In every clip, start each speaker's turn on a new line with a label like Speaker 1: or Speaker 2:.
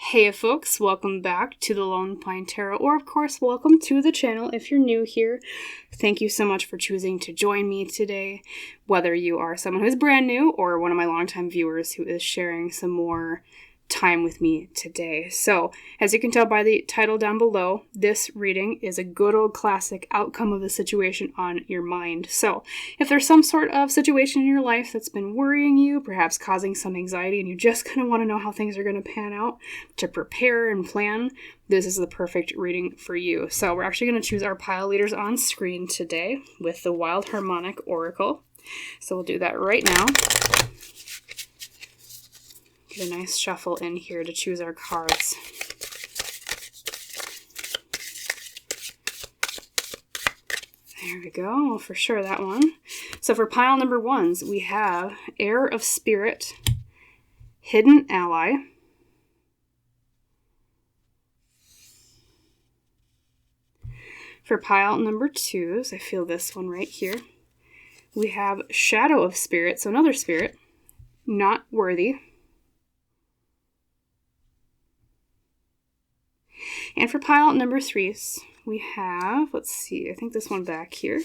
Speaker 1: Hey folks, welcome back to the Lone Pine Tarot, or of course, welcome to the channel if you're new here. Thank you so much for choosing to join me today, whether you are someone who's brand new or one of my longtime viewers who is sharing some more time with me today. So, as you can tell by the title down below, this reading is a good old classic outcome of the situation on your mind. So, if there's some sort of situation in your life that's been worrying you, perhaps causing some anxiety, and you just kind of want to know how things are going to pan out to prepare and plan, this is the perfect reading for you. So, we're actually going to choose our pile leaders on screen today with the Wild Harmonic Oracle. So, we'll do that right now. Get a nice shuffle in here to choose our cards. There we go, for sure that one. So for pile number ones, we have Heir of Spirit, Hidden Ally, for pile number twos, I feel this one right here, we have Shadow of Spirit, so another spirit, Not Worthy. And for pile number threes, we have, let's see, I think this one back here,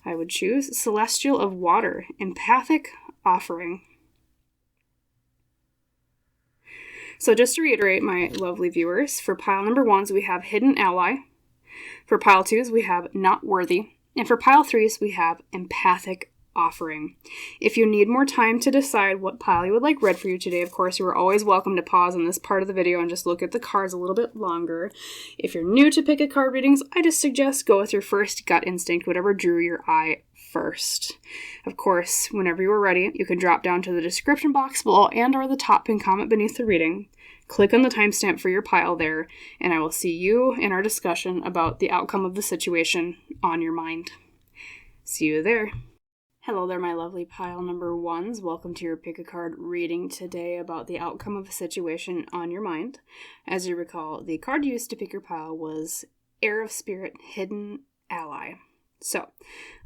Speaker 1: I would choose Celestial of Water, Empathic Offering. So just to reiterate, my lovely viewers, for pile number ones, we have Hidden Ally. For pile twos, we have Not Worthy. And for pile threes, we have Empathic Offering. If you need more time to decide what pile you would like read for you today, of course, you are always welcome to pause on this part of the video and just look at the cards a little bit longer. If you're new to pick a card readings, I just suggest go with your first gut instinct, whatever drew your eye first. Of course, whenever you are ready, you can drop down to the description box below and or the top pinned comment beneath the reading. Click on the timestamp for your pile there, and I will see you in our discussion about the outcome of the situation on your mind. See you there. Hello there, my lovely pile number ones. Welcome to your pick a card reading today about the outcome of a situation on your mind. As you recall, the card used to pick your pile was Heir of Spirit, Hidden Ally. So,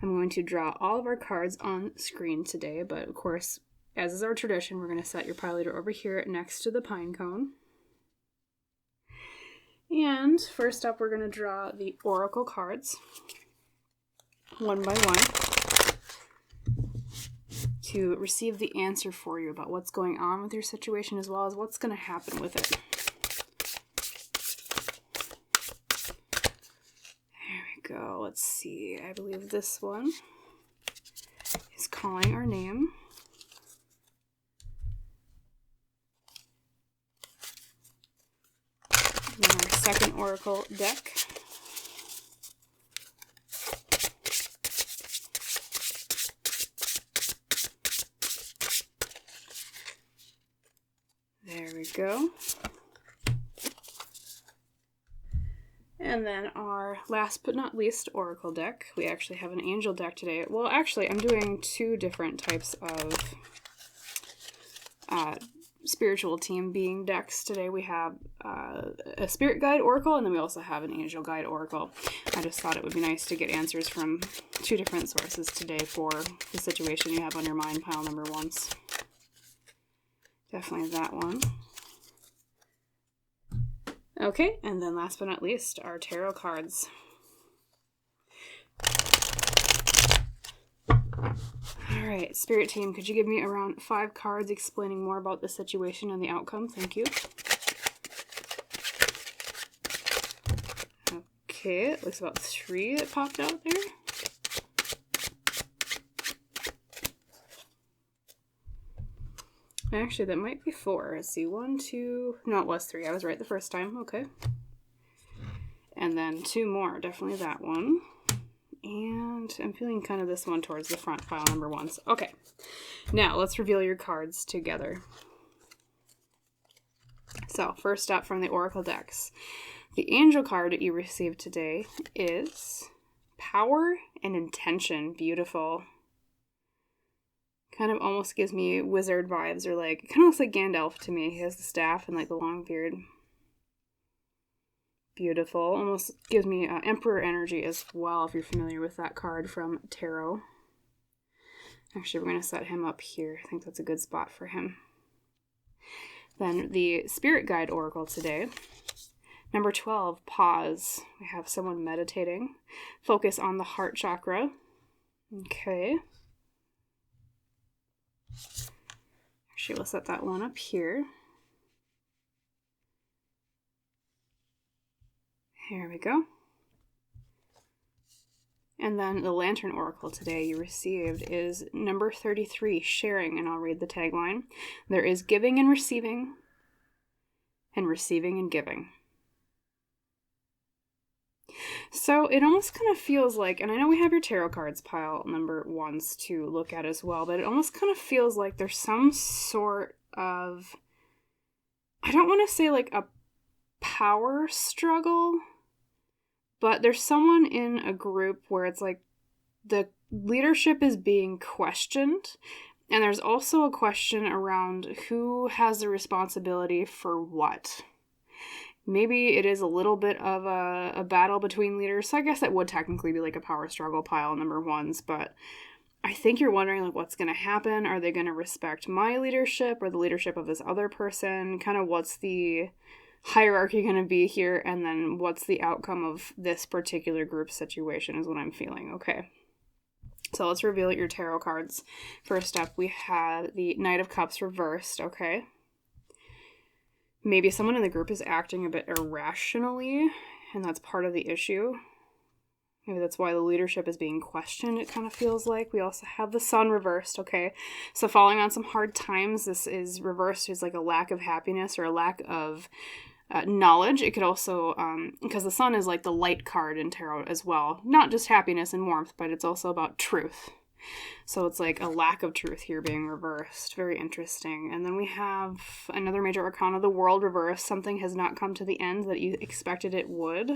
Speaker 1: I'm going to draw all of our cards on screen today, but of course, as is our tradition, we're going to set your pile leader over here next to the pine cone. And first up, we're going to draw the oracle cards, one by one, to receive the answer for you about what's going on with your situation as well as what's going to happen with it. There we go. Let's see. I believe this one is calling our name. And then our second oracle deck. There we go. And then our last but not least oracle deck. We actually have an angel deck today. Well, actually, I'm doing two different types of spiritual team being decks today. We have a spirit guide oracle, and then we also have an angel guide oracle. I just thought it would be nice to get answers from two different sources today for the situation you have on your mind, pile number ones. Definitely that one. Okay, and then last but not least, our tarot cards. Alright, Spirit Team, could you give me around 5 cards explaining more about the situation and the outcome? Thank you. Okay, it looks about 3 that popped out there. Actually, that might be 4. Let's see. 1, 2... No, it was 3. I was right the first time. Okay. And then 2 more. Definitely that one. And I'm feeling kind of this one towards the front, pile number ones. Okay. Now, let's reveal your cards together. So, first up from the Oracle decks. The angel card that you received today is Power and Intention. Beautiful. Kind of almost gives me wizard vibes, or like, it kind of looks like Gandalf to me. He has the staff and like the long beard. Beautiful. Almost gives me Emperor energy as well, if you're familiar with that card from Tarot. Actually, we're going to set him up here. I think that's a good spot for him. Then the Spirit Guide Oracle today. Number 12, pause. We have someone meditating. Focus on the heart chakra. Okay. Actually, we'll set that one up here. Here we go. And then the Lantern Oracle today you received is number 33, sharing, and I'll read the tagline. There is giving and receiving and giving. So it almost kind of feels like, and I know we have your tarot cards pile number ones to look at as well, but it almost kind of feels like there's some sort of, I don't want to say like a power struggle, but there's someone in a group where it's like the leadership is being questioned, and there's also a question around who has the responsibility for what. Maybe it is a little bit of a battle between leaders, so I guess that would technically be like a power struggle pile number ones, but I think you're wondering like what's going to happen. Are they going to respect my leadership or the leadership of this other person? Kind of what's the hierarchy going to be here, and then what's the outcome of this particular group situation is what I'm feeling. Okay, so let's reveal your tarot cards. First up, we have the Knight of Cups reversed. Okay, maybe someone in the group is acting a bit irrationally, and that's part of the issue. Maybe that's why the leadership is being questioned, it kind of feels like. We also have the Sun reversed, okay? So falling on some hard times, this is reversed is like a lack of happiness or a lack of knowledge. It could also, because the Sun is like the light card in tarot as well. Not just happiness and warmth, but it's also about truth. So it's like a lack of truth here being reversed. Very interesting. And then we have another major arcana, the World reversed. Something has not come to the end that you expected it would,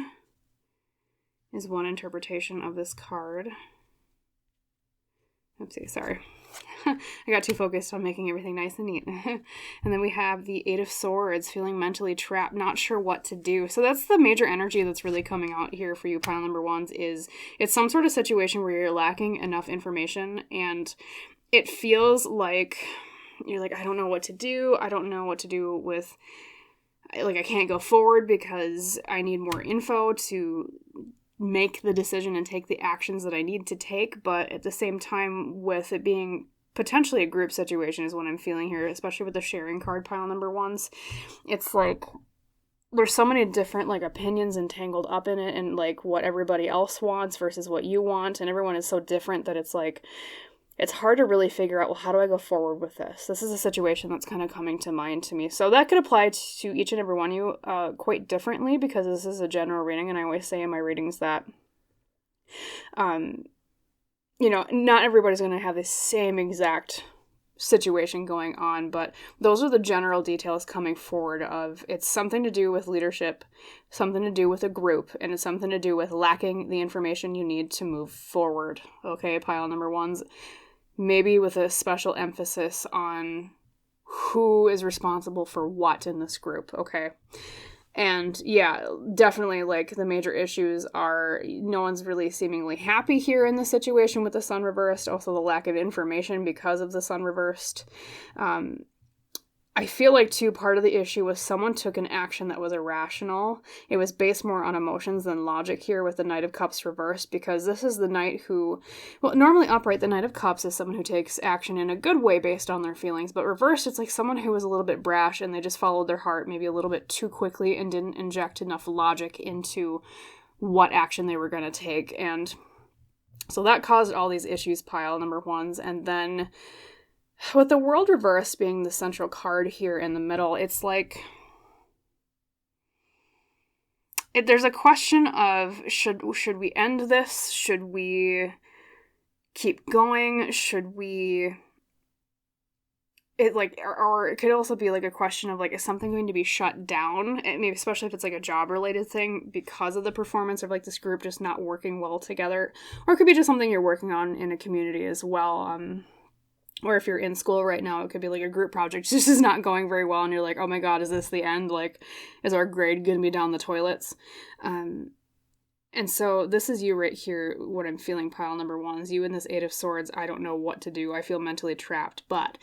Speaker 1: is one interpretation of this card. Oopsie, sorry. I got too focused on making everything nice and neat. And then we have the Eight of Swords, feeling mentally trapped, not sure what to do. So that's the major energy that's really coming out here for you, pile number ones, is it's some sort of situation where you're lacking enough information, and it feels like you're like, I don't know what to do. I don't know what to do with, like, I can't go forward because I need more info to make the decision and take the actions that I need to take. But at the same time, with it being potentially a group situation is what I'm feeling here, especially with the sharing card pile number ones. It's like there's so many different like opinions entangled up in it, and like what everybody else wants versus what you want, and everyone is so different that it's like it's hard to really figure out, well, how do I go forward with this? This is a situation that's kind of coming to mind to me. So that could apply to each and every one of you quite differently, because this is a general reading, and I always say in my readings that you know, not everybody's going to have the same exact situation going on, but those are the general details coming forward of it's something to do with leadership, something to do with a group, and it's something to do with lacking the information you need to move forward. Okay, pile number ones, maybe with a special emphasis on who is responsible for what in this group, okay? And yeah, definitely like the major issues are no one's really seemingly happy here in the situation with the Sun reversed. Also the lack of information because of the Sun reversed. I feel like too, part of the issue was someone took an action that was irrational. It was based more on emotions than logic here with the Knight of Cups reversed, because this is the knight who, well, normally upright, the Knight of Cups is someone who takes action in a good way based on their feelings, but reversed, it's like someone who was a little bit brash and they just followed their heart maybe a little bit too quickly and didn't inject enough logic into what action they were going to take. And so that caused all these issues, pile number ones. And then with the World reversed being the central card here in the middle, it's like there's a question of should we end this? Should we keep going? Should we or it could also be like a question of like, is something going to be shut down? And maybe especially if it's like a job related thing because of the performance of like this group just not working well together, or it could be just something you're working on in a community as well. Or if you're in school right now, it could be like a group project. This is not going very well, and you're like, oh my god, is this the end? Like, is our grade going to be down the toilets? And so this is you right here, what I'm feeling, pile number one, is you in this Eight of Swords. I don't know what to do. I feel mentally trapped. But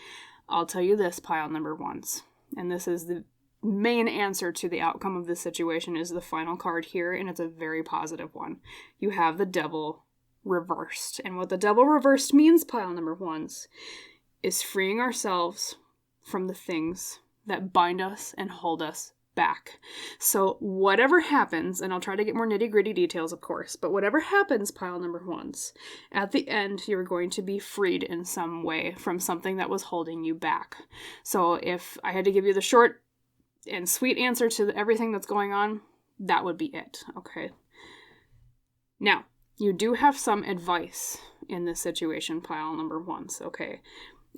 Speaker 1: I'll tell you this, pile number ones. and this is the main answer to the outcome of this situation, is the final card here, and it's a very positive one. You have the Devil reversed. And what the Devil reversed means, pile number ones, is freeing ourselves from the things that bind us and hold us back. So whatever happens, and I'll try to get more nitty-gritty details, of course, but whatever happens, pile number ones, at the end, you're going to be freed in some way from something that was holding you back. So if I had to give you the short and sweet answer to everything that's going on, that would be it, okay? Now, you do have some advice in this situation, pile number ones, okay?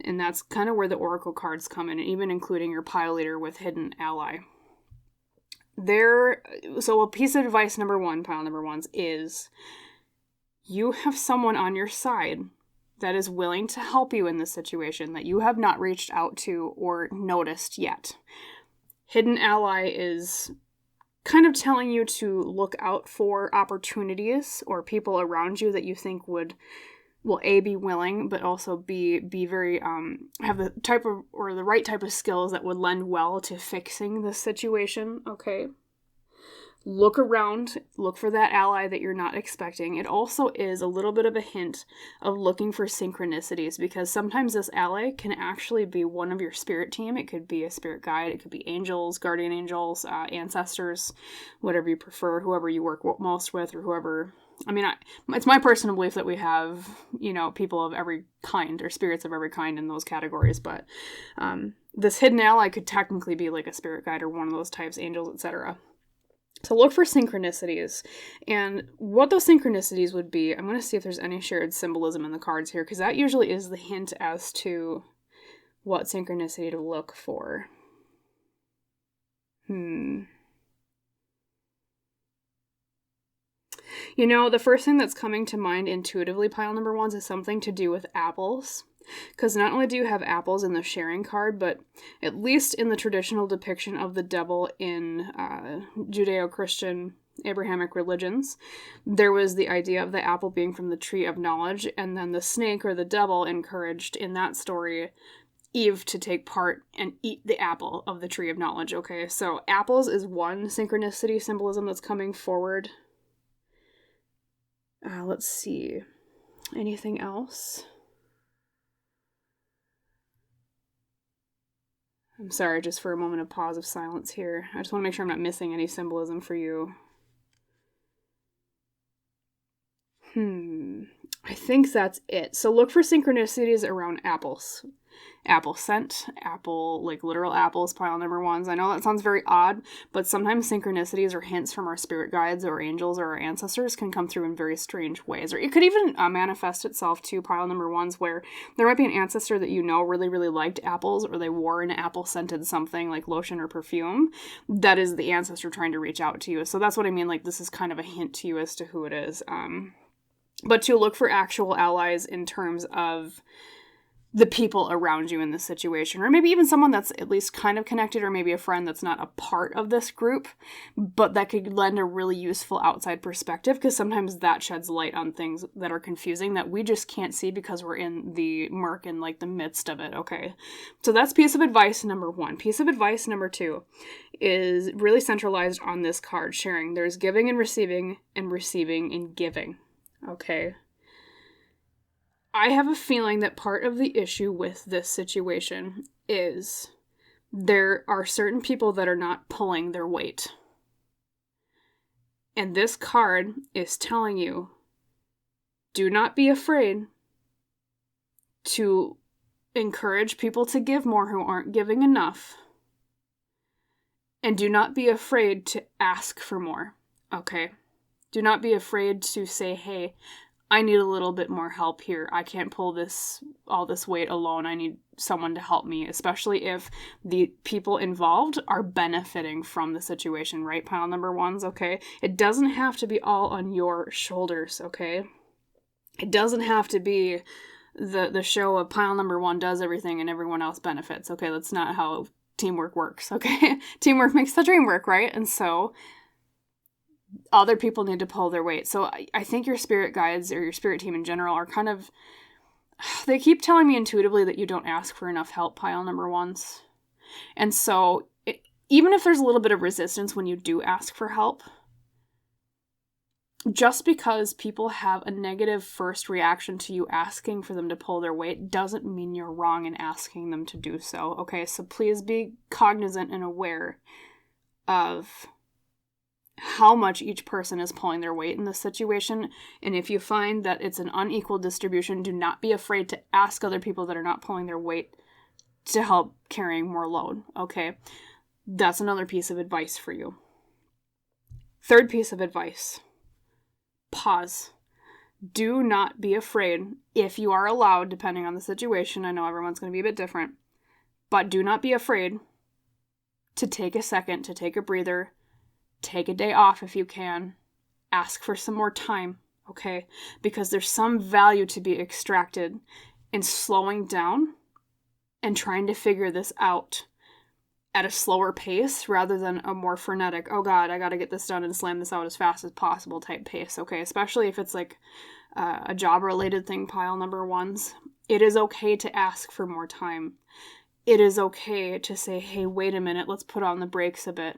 Speaker 1: And that's kind of where the oracle cards come in, even including your pile leader with hidden ally. So a piece of advice number one, pile number ones, is you have someone on your side that is willing to help you in this situation that you have not reached out to or noticed yet. Hidden ally is kind of telling you to look out for opportunities or people around you that you think will A, be willing, but also be very, have the type of, or the right type of skills that would lend well to fixing the situation, okay? Look around, look for that ally that you're not expecting. It also is a little bit of a hint of looking for synchronicities, because sometimes this ally can actually be one of your spirit team. It could be a spirit guide, it could be angels, guardian angels, ancestors, whatever you prefer, whoever you work most with, or whoever. I mean, it's my personal belief that we have, people of every kind, or spirits of every kind in those categories, but this hidden ally could technically be like a spirit guide or one of those types, angels, etc. So look for synchronicities, and what those synchronicities would be, I'm going to see if there's any shared symbolism in the cards here, because that usually is the hint as to what synchronicity to look for. The first thing that's coming to mind intuitively, pile number ones, is something to do with apples. Because not only do you have apples in the sharing card, but at least in the traditional depiction of the devil in Judeo-Christian Abrahamic religions, there was the idea of the apple being from the tree of knowledge, and then the snake or the devil encouraged in that story Eve to take part and eat the apple of the tree of knowledge, okay? So apples is one synchronicity symbolism that's coming forward. Let's see. Anything else? I'm sorry, just for a moment of pause of silence here. I just want to make sure I'm not missing any symbolism for you. I think that's it. So look for synchronicities around apples. Apple scent, apple, like literal apples, pile number ones. I know that sounds very odd, but sometimes synchronicities or hints from our spirit guides or angels or our ancestors can come through in very strange ways. Or it could even manifest itself to pile number ones, where there might be an ancestor that really, really liked apples, or they wore an apple-scented something like lotion or perfume. That is the ancestor trying to reach out to you. So that's what I mean, like this is kind of a hint to you as to who it is. But to look for actual allies in terms of the people around you in this situation, or maybe even someone that's at least kind of connected, or maybe a friend that's not a part of this group, but that could lend a really useful outside perspective, because sometimes that sheds light on things that are confusing that we just can't see because we're in the murk and like the midst of it, okay? So that's piece of advice number one. Piece of advice number two is really centralized on this card, sharing. There's giving and receiving and giving, okay? I have a feeling that part of the issue with this situation is there are certain people that are not pulling their weight. And this card is telling you, do not be afraid to encourage people to give more who aren't giving enough. And do not be afraid to ask for more, okay? Do not be afraid to say, hey, I need a little bit more help here. I can't pull all this weight alone. I need someone to help me, especially if the people involved are benefiting from the situation, right? Pile number ones, okay? It doesn't have to be all on your shoulders, okay? It doesn't have to be the show of pile number one does everything and everyone else benefits, okay? That's not how teamwork works, okay? Teamwork makes the dream work, right? And so other people need to pull their weight. So I think your spirit guides or your spirit team in general are kind of, they keep telling me intuitively that you don't ask for enough help, pile number ones. And so even if there's a little bit of resistance when you do ask for help, just because people have a negative first reaction to you asking for them to pull their weight doesn't mean you're wrong in asking them to do so. Okay, so please be cognizant and aware of how much each person is pulling their weight in this situation. And if you find that it's an unequal distribution, do not be afraid to ask other people that are not pulling their weight to help carrying more load. Okay, that's another piece of advice for you. Third piece of advice. Pause. Do not be afraid, if you are allowed, depending on the situation. I know everyone's going to be a bit different, but do not be afraid to take a second, to take a breather, take a day off if you can, ask for some more time, okay? Because there's some value to be extracted in slowing down and trying to figure this out at a slower pace rather than a more frenetic, oh God, I gotta get this done and slam this out as fast as possible type pace, okay? Especially if it's like a job-related thing, pile number ones. It is okay to ask for more time. It is okay to say, hey, wait a minute, let's put on the brakes a bit.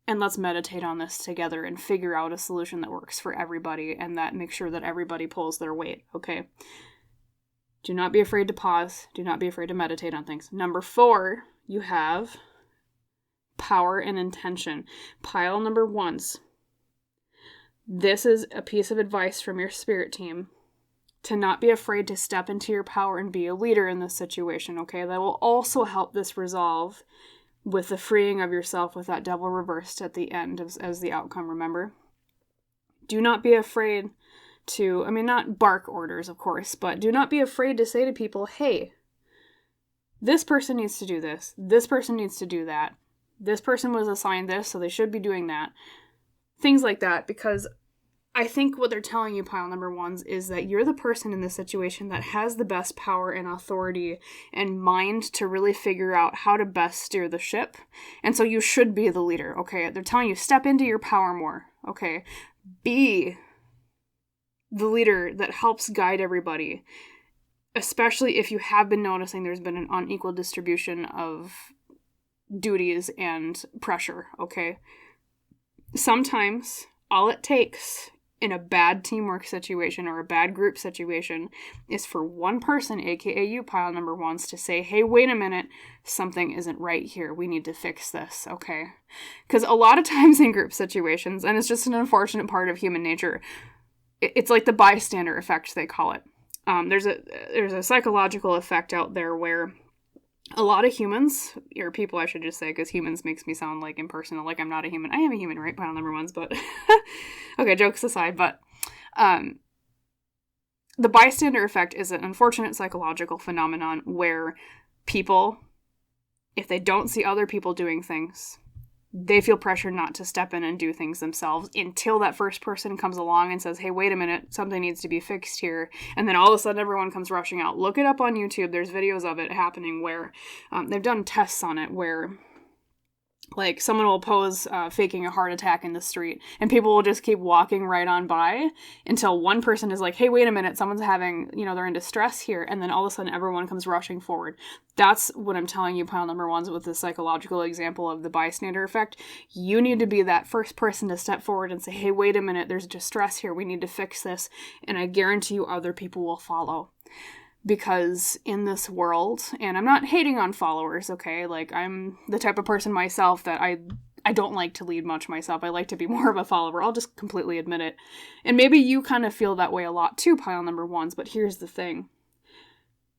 Speaker 1: And let's meditate on this together and figure out a solution that works for everybody and that makes sure that everybody pulls their weight, okay? Do not be afraid to pause. Do not be afraid to meditate on things. Number 4, you have power and intention. Pile number 1s. This is a piece of advice from your spirit team to not be afraid to step into your power and be a leader in this situation, okay? That will also help this resolve with the freeing of yourself with that double reversed at the end as the outcome, remember? Do not be afraid to, not bark orders, of course, but do not be afraid to say to people, hey, this person needs to do this. This person needs to do that. This person was assigned this, so they should be doing that. Things like that, because I think what they're telling you, pile number 1s, is that you're the person in this situation that has the best power and authority and mind to really figure out how to best steer the ship. And so you should be the leader, okay? They're telling you, step into your power more, okay? Be the leader that helps guide everybody, especially if you have been noticing there's been an unequal distribution of duties and pressure, okay? Sometimes all it takes in a bad teamwork situation or a bad group situation is for one person, aka you, pile number 1s, to say, hey, wait a minute, something isn't right here. We need to fix this, okay? Because a lot of times in group situations, and it's just an unfortunate part of human nature, it's like the bystander effect, they call it. There's a psychological effect out there where a lot of humans, or people I should just say, because humans makes me sound like impersonal, like I'm not a human. I am a human, right? Pile number 1s, but okay, jokes aside, but the bystander effect is an unfortunate psychological phenomenon where people, if they don't see other people doing things, they feel pressure not to step in and do things themselves until that first person comes along and says, hey, wait a minute, something needs to be fixed here. And then all of a sudden everyone comes rushing out. Look it up on YouTube. There's videos of it happening where they've done tests on it where like someone will pose faking a heart attack in the street and people will just keep walking right on by until one person is like, hey, wait a minute, someone's having, they're in distress here. And then all of a sudden everyone comes rushing forward. That's what I'm telling you, pile number 1s, with the psychological example of the bystander effect. You need to be that first person to step forward and say, hey, wait a minute, there's distress here. We need to fix this. And I guarantee you other people will follow. Because in this world, and I'm not hating on followers, okay? Like, I'm the type of person myself that I don't like to lead much myself. I like to be more of a follower. I'll just completely admit it. And maybe you kind of feel that way a lot too, pile number 1s, but here's the thing.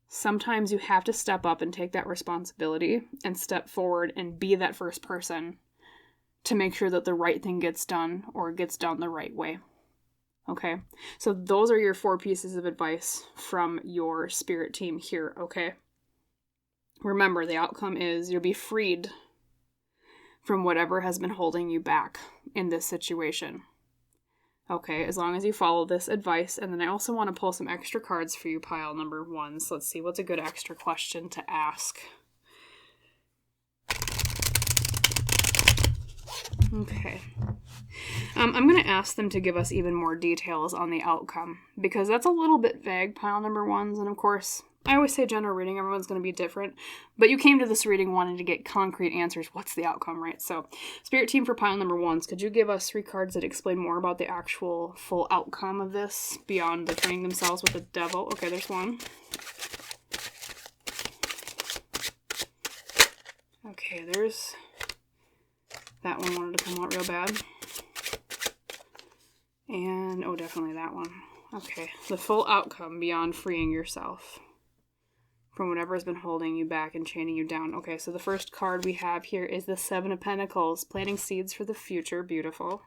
Speaker 1: Sometimes you have to step up and take that responsibility and step forward and be that first person to make sure that the right thing gets done or gets done the right way. Okay, so those are your 4 pieces of advice from your spirit team here, okay? Remember, the outcome is you'll be freed from whatever has been holding you back in this situation. Okay, as long as you follow this advice. And then I also want to pull some extra cards for you, pile number 1s. Let's see, what's a good extra question to ask? Okay. I'm going to ask them to give us even more details on the outcome, because that's a little bit vague, pile number 1s, and of course, I always say general reading, everyone's going to be different, but you came to this reading wanting to get concrete answers. What's the outcome, right? So, Spirit Team for pile number 1s, could you give us 3 cards that explain more about the actual full outcome of this beyond the turning themselves with the devil? Okay, there's one. Okay, there's... that one wanted to come out real bad. And, oh, definitely that one. Okay, the full outcome beyond freeing yourself from whatever has been holding you back and chaining you down. Okay, so the first card we have here is the 7 of Pentacles, planting seeds for the future. Beautiful.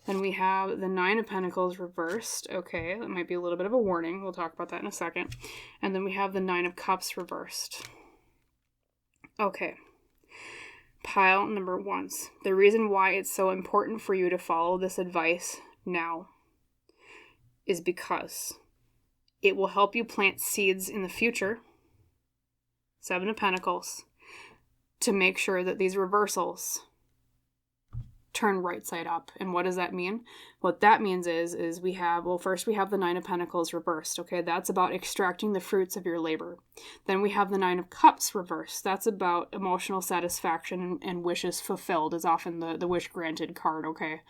Speaker 1: Then we have the 9 of Pentacles reversed. Okay, that might be a little bit of a warning. We'll talk about that in a second. And then we have the 9 of Cups reversed. Okay. Pile number 1s. The reason why it's so important for you to follow this advice now is because it will help you plant seeds in the future, 7 of Pentacles, to make sure that these reversals turn right side up. And what does that mean? What that means is we have, well, first we have the 9 of Pentacles reversed. Okay, that's about extracting the fruits of your labor. Then we have the 9 of Cups reversed. That's about emotional satisfaction and wishes fulfilled is often the wish granted card, okay?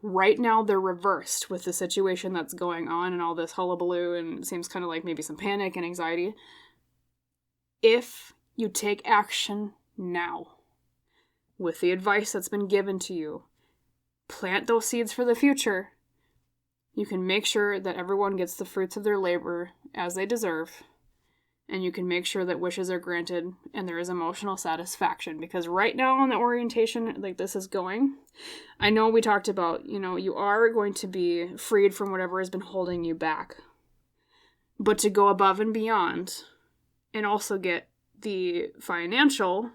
Speaker 1: Right now, they're reversed with the situation that's going on and all this hullabaloo, and it seems kind of like maybe some panic and anxiety. If you take action now, with the advice that's been given to you, plant those seeds for the future, you can make sure that everyone gets the fruits of their labor as they deserve, and you can make sure that wishes are granted and there is emotional satisfaction. Because right now on the orientation, like this is going, I know we talked about, you are going to be freed from whatever has been holding you back. But to go above and beyond and also get the financial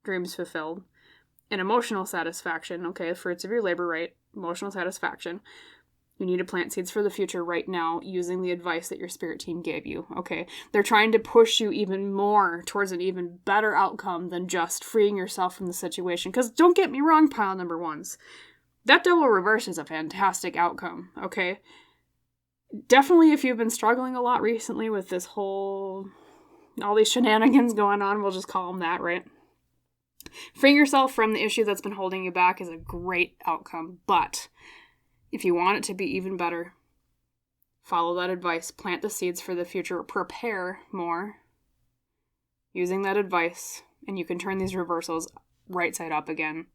Speaker 1: dreams fulfilled and emotional satisfaction, okay, fruits of your labor, right? Emotional satisfaction. You need to plant seeds for the future right now using the advice that your spirit team gave you, okay? They're trying to push you even more towards an even better outcome than just freeing yourself from the situation. Because don't get me wrong, pile number 1s. That double reverse is a fantastic outcome, okay? Definitely if you've been struggling a lot recently with this whole, all these shenanigans going on, we'll just call them that, right? Freeing yourself from the issue that's been holding you back is a great outcome, but if you want it to be even better, follow that advice, plant the seeds for the future, prepare more using that advice, and you can turn these reversals right side up again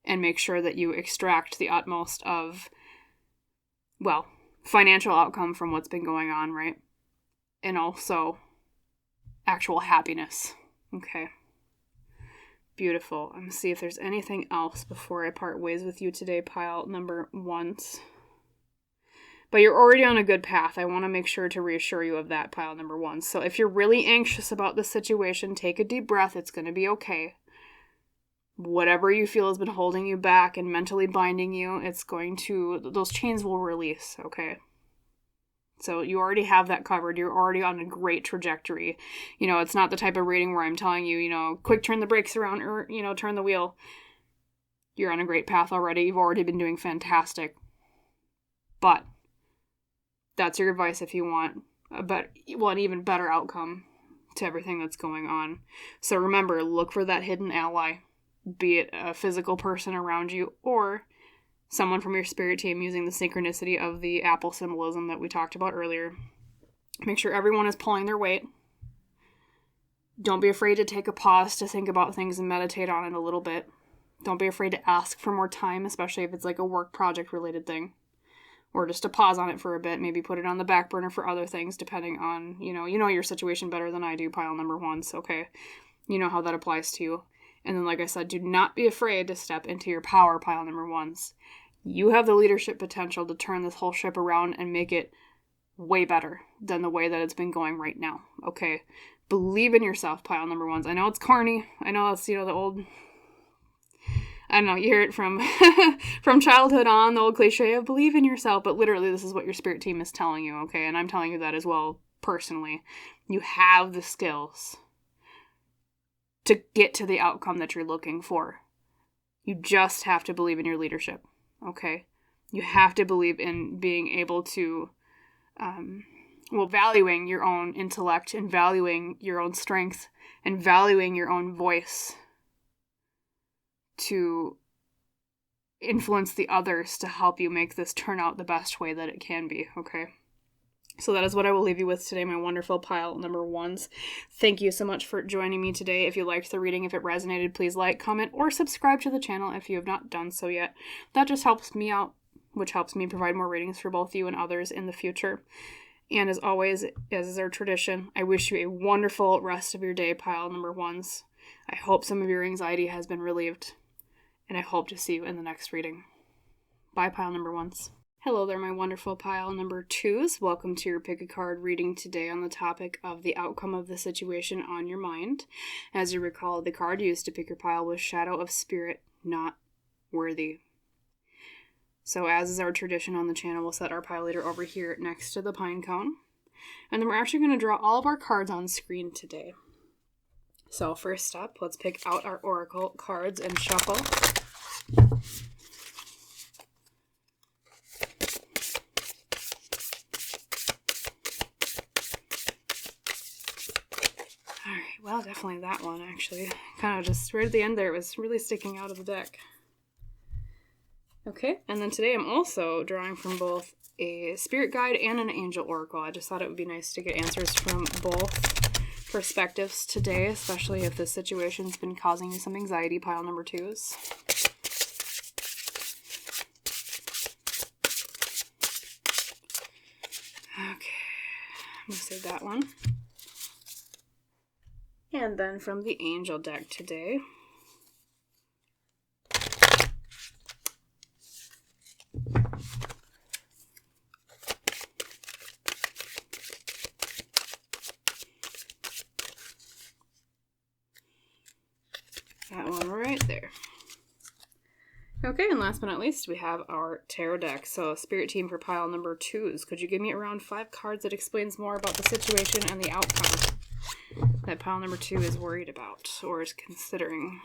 Speaker 1: and make sure that you extract the utmost of, well, financial outcome from what's been going on, right? And also actual happiness. Okay. Beautiful. I'm going to see if there's anything else before I part ways with you today, pile number 1s. But you're already on a good path. I want to make sure to reassure you of that, pile number 1s. So if you're really anxious about the situation, take a deep breath. It's going to be okay. Whatever you feel has been holding you back and mentally binding you, those chains will release, okay? So you already have that covered. You're already on a great trajectory. It's not the type of reading where I'm telling you, quick turn the brakes around or, turn the wheel. You're on a great path already. You've already been doing fantastic. But that's your advice if you want an even better outcome to everything that's going on. So remember, look for that hidden ally, be it a physical person around you or someone from your spirit team using the synchronicity of the apple symbolism that we talked about earlier. Make sure everyone is pulling their weight. Don't be afraid to take a pause to think about things and meditate on it a little bit. Don't be afraid to ask for more time, especially if it's like a work project related thing. Or just to pause on it for a bit, maybe put it on the back burner for other things, depending on, you know your situation better than I do, pile number 1s, okay? You know how that applies to you. And then, like I said, do not be afraid to step into your power, pile number 1s. You have the leadership potential to turn this whole ship around and make it way better than the way that it's been going right now, okay? Believe in yourself, pile number 1s. I know it's corny. I know that's, the old... I don't know, you hear it from from childhood on, the old cliche of believe in yourself, but literally this is what your spirit team is telling you, okay? And I'm telling you that as well, personally. You have the skills to get to the outcome that you're looking for. You just have to believe in your leadership, okay? You have to believe in being able to valuing your own intellect and valuing your own strength and valuing your own voice to influence the others to help you make this turn out the best way that it can be, okay? So that is what I will leave you with today, my wonderful pile number ones. Thank you so much for joining me today. If you liked the reading, if it resonated, please like, comment, or subscribe to the channel if you have not done so yet. That just helps me out, which helps me provide more readings for both you and others in the future. And as always, as is our tradition, I wish you a wonderful rest of your day, pile number ones. I hope some of your anxiety has been relieved, and I hope to see you in the next reading. Bye, pile number ones. Hello there, my wonderful pile number twos. Welcome to your pick a card reading today on the topic of the outcome of the situation on your mind. As you recall, the card used to pick your pile was Shadow of Spirit, Not Worthy. So as is our tradition on the channel, we'll set our pile leader over here next to the pine cone. And then we're actually going to draw all of our cards on screen today. So first up, let's pick out our oracle cards and shuffle. Well, definitely that one, actually. Kind of just right at the end there, it was really sticking out of the deck. Okay, and then today I'm also drawing from both a spirit guide and an angel oracle. I just thought it would be nice to get answers from both perspectives today, especially if this situation's been causing you some anxiety, pile number twos. Okay, I'm going to save that one. And then from the angel deck today, that one right there. Okay, and last but not least, we have our tarot deck. So, spirit team for pile number twos. Could you give me around 5 cards that explains more about the situation and the outcome that pile number 2 is worried about or is considering?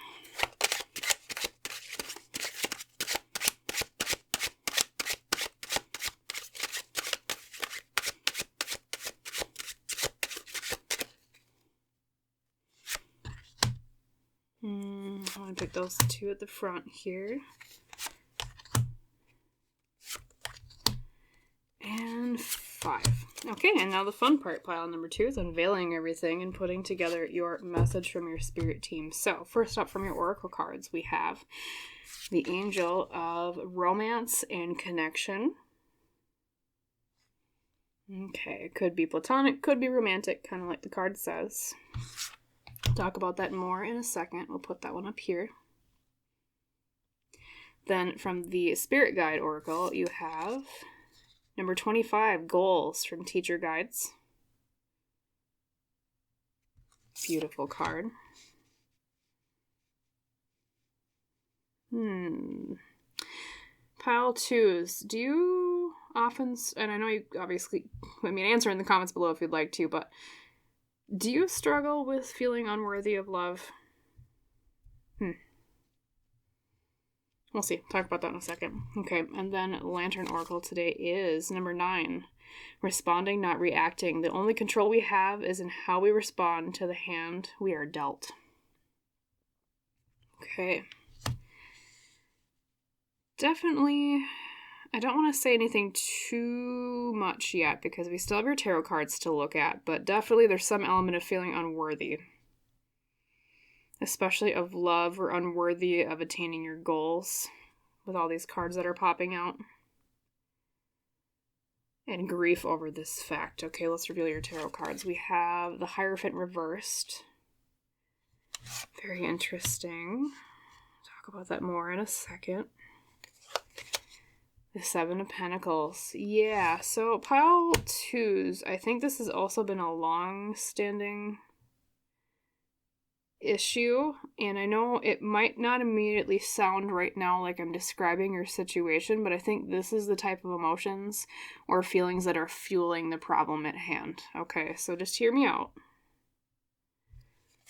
Speaker 1: I'm going to pick those 2 at the front here. And 5. Okay, and now the fun part, pile number 2, is unveiling everything and putting together your message from your spirit team. So, first up from your oracle cards, we have the Angel of Romance and Connection. Okay, it could be platonic, could be romantic, kind of like the card says. Talk about that more in a second. We'll put that one up here. Then from the Spirit Guide Oracle, you have number 25, Goals from Teacher Guides. Beautiful card. Pile 2s. Do you often, and I know you obviously, answer in the comments below if you'd like to, but do you struggle with feeling unworthy of love? We'll see. Talk about that in a second. Okay, and then Lantern Oracle today is number 9. Responding, not reacting. The only control we have is in how we respond to the hand we are dealt. Okay. Definitely, I don't want to say anything too much yet because we still have your tarot cards to look at, but definitely there's some element of feeling unworthy. Especially of love or unworthy of attaining your goals with all these cards that are popping out. And grief over this fact. Okay, let's reveal your tarot cards. We have the Hierophant reversed. Very interesting. Talk about that more in a second. The 7 of Pentacles. Yeah, so pile 2s. I think this has also been a long-standing issue, and I know it might not immediately sound right now like I'm describing your situation, but I think this is the type of emotions or feelings that are fueling the problem at hand. Okay, so just hear me out.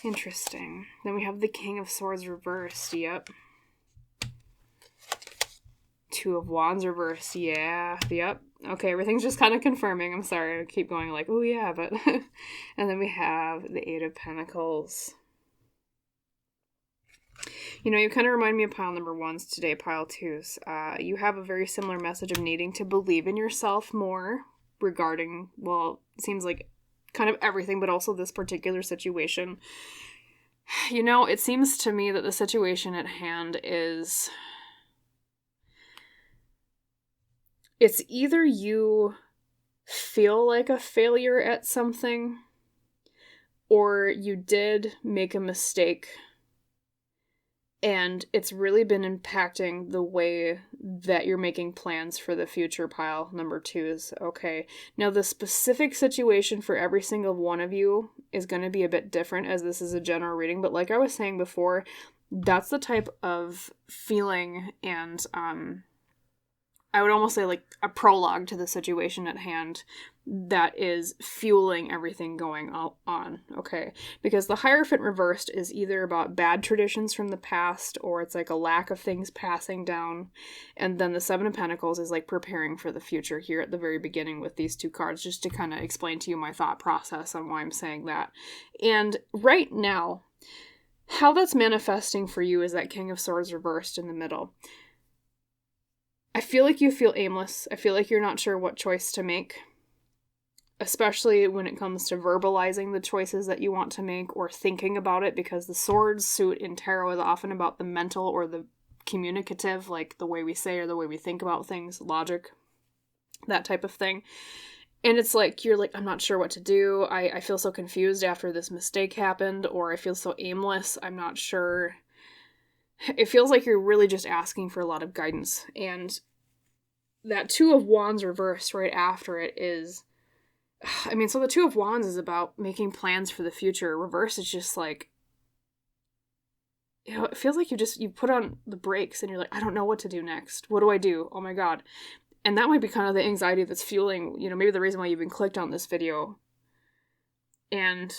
Speaker 1: Interesting. Then we have the King of Swords reversed. Yep. 2 of Wands reversed. Yeah. Yep. Okay, everything's just kind of confirming. I'm sorry, I keep going like, oh yeah, but... And then we have the Eight of Pentacles. You know, you kind of remind me of pile number ones today, pile twos. You have a very similar message of needing to believe in yourself more regarding, well, it seems like kind of everything, but also this particular situation. You know, it seems to me that the situation at hand is... It's either you feel like a failure at something, or you did make a mistake, and it's really been impacting the way that you're making plans for the future, pile number twos. Okay, now the specific situation for every single one of you is going to be a bit different, as this is a general reading, but like I was saying before, that's the type of feeling and I would almost say like a prologue to the situation at hand that is fueling everything going on, okay? Because the Hierophant reversed is either about bad traditions from the past, or it's like a lack of things passing down. And then the Seven of Pentacles is like preparing for the future here at the very beginning with these two cards, just to kind of explain to you my thought process on why I'm saying that. And right now, how that's manifesting for you is that King of Swords reversed in the middle. I feel like you feel aimless. I feel like you're not sure what choice to make, especially when it comes to verbalizing the choices that you want to make or thinking about it, because the Swords suit in tarot is often about the mental or the communicative, like the way we say or the way we think about things, logic, that type of thing. And it's like, you're like, I'm not sure what to do. I feel so confused after this mistake happened, or I feel so aimless. I'm not sure. It feels like you're really just asking for a lot of guidance. And that Two of Wands reversed right after it is... I mean, so the Two of Wands is about making plans for the future. Reverse is just like... You know, it feels like you put on the brakes and you're like, I don't know what to do next. What do I do? Oh my god. And that might be kind of the anxiety that's fueling, you know, maybe the reason why you've been clicked on this video. And...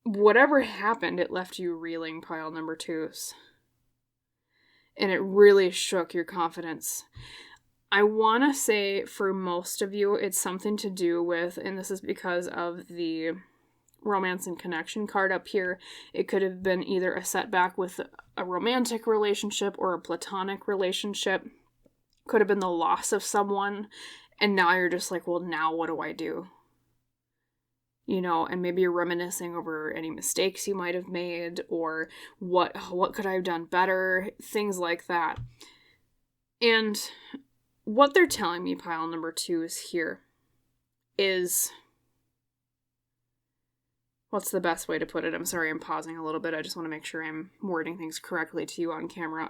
Speaker 1: whatever happened, it left you reeling, pile number twos. And it really shook your confidence. I want to say for most of you, it's something to do with, and this is because of the romance and connection card up here, it could have been either a setback with a romantic relationship or a platonic relationship. Could have been the loss of someone. And now you're just like, well, now what do I do? You know, and maybe you're reminiscing over any mistakes you might have made, or what could I have done better, things like that. And what they're telling me, pile number twos here, is... what's the best way to put it? I'm sorry, I'm pausing a little bit. I just want to make sure I'm wording things correctly to you on camera.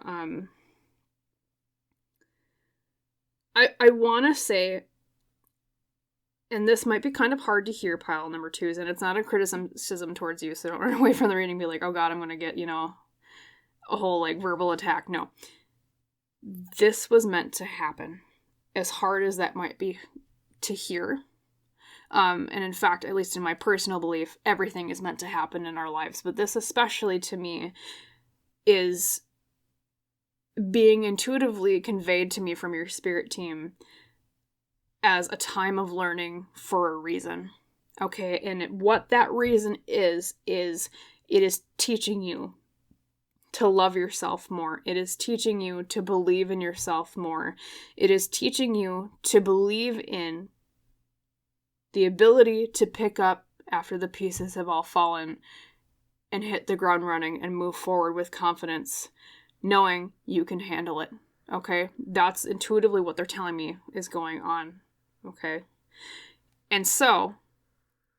Speaker 1: I want to say... and this might be kind of hard to hear, pile number twos, and it's not a criticism towards you, so don't run away from the reading and be like, oh god, I'm going to get, you know, a whole, like, verbal attack. No. This was meant to happen. As hard as that might be to hear. And in fact, at least in my personal belief, everything is meant to happen in our lives. But this especially, to me, is being intuitively conveyed to me from your spirit team as a time of learning for a reason. Okay, and what that reason is it is teaching you to love yourself more. It is teaching you to believe in yourself more. It is teaching you to believe in the ability to pick up after the pieces have all fallen and hit the ground running and move forward with confidence, knowing you can handle it. Okay, that's intuitively what they're telling me is going on. Okay. And so,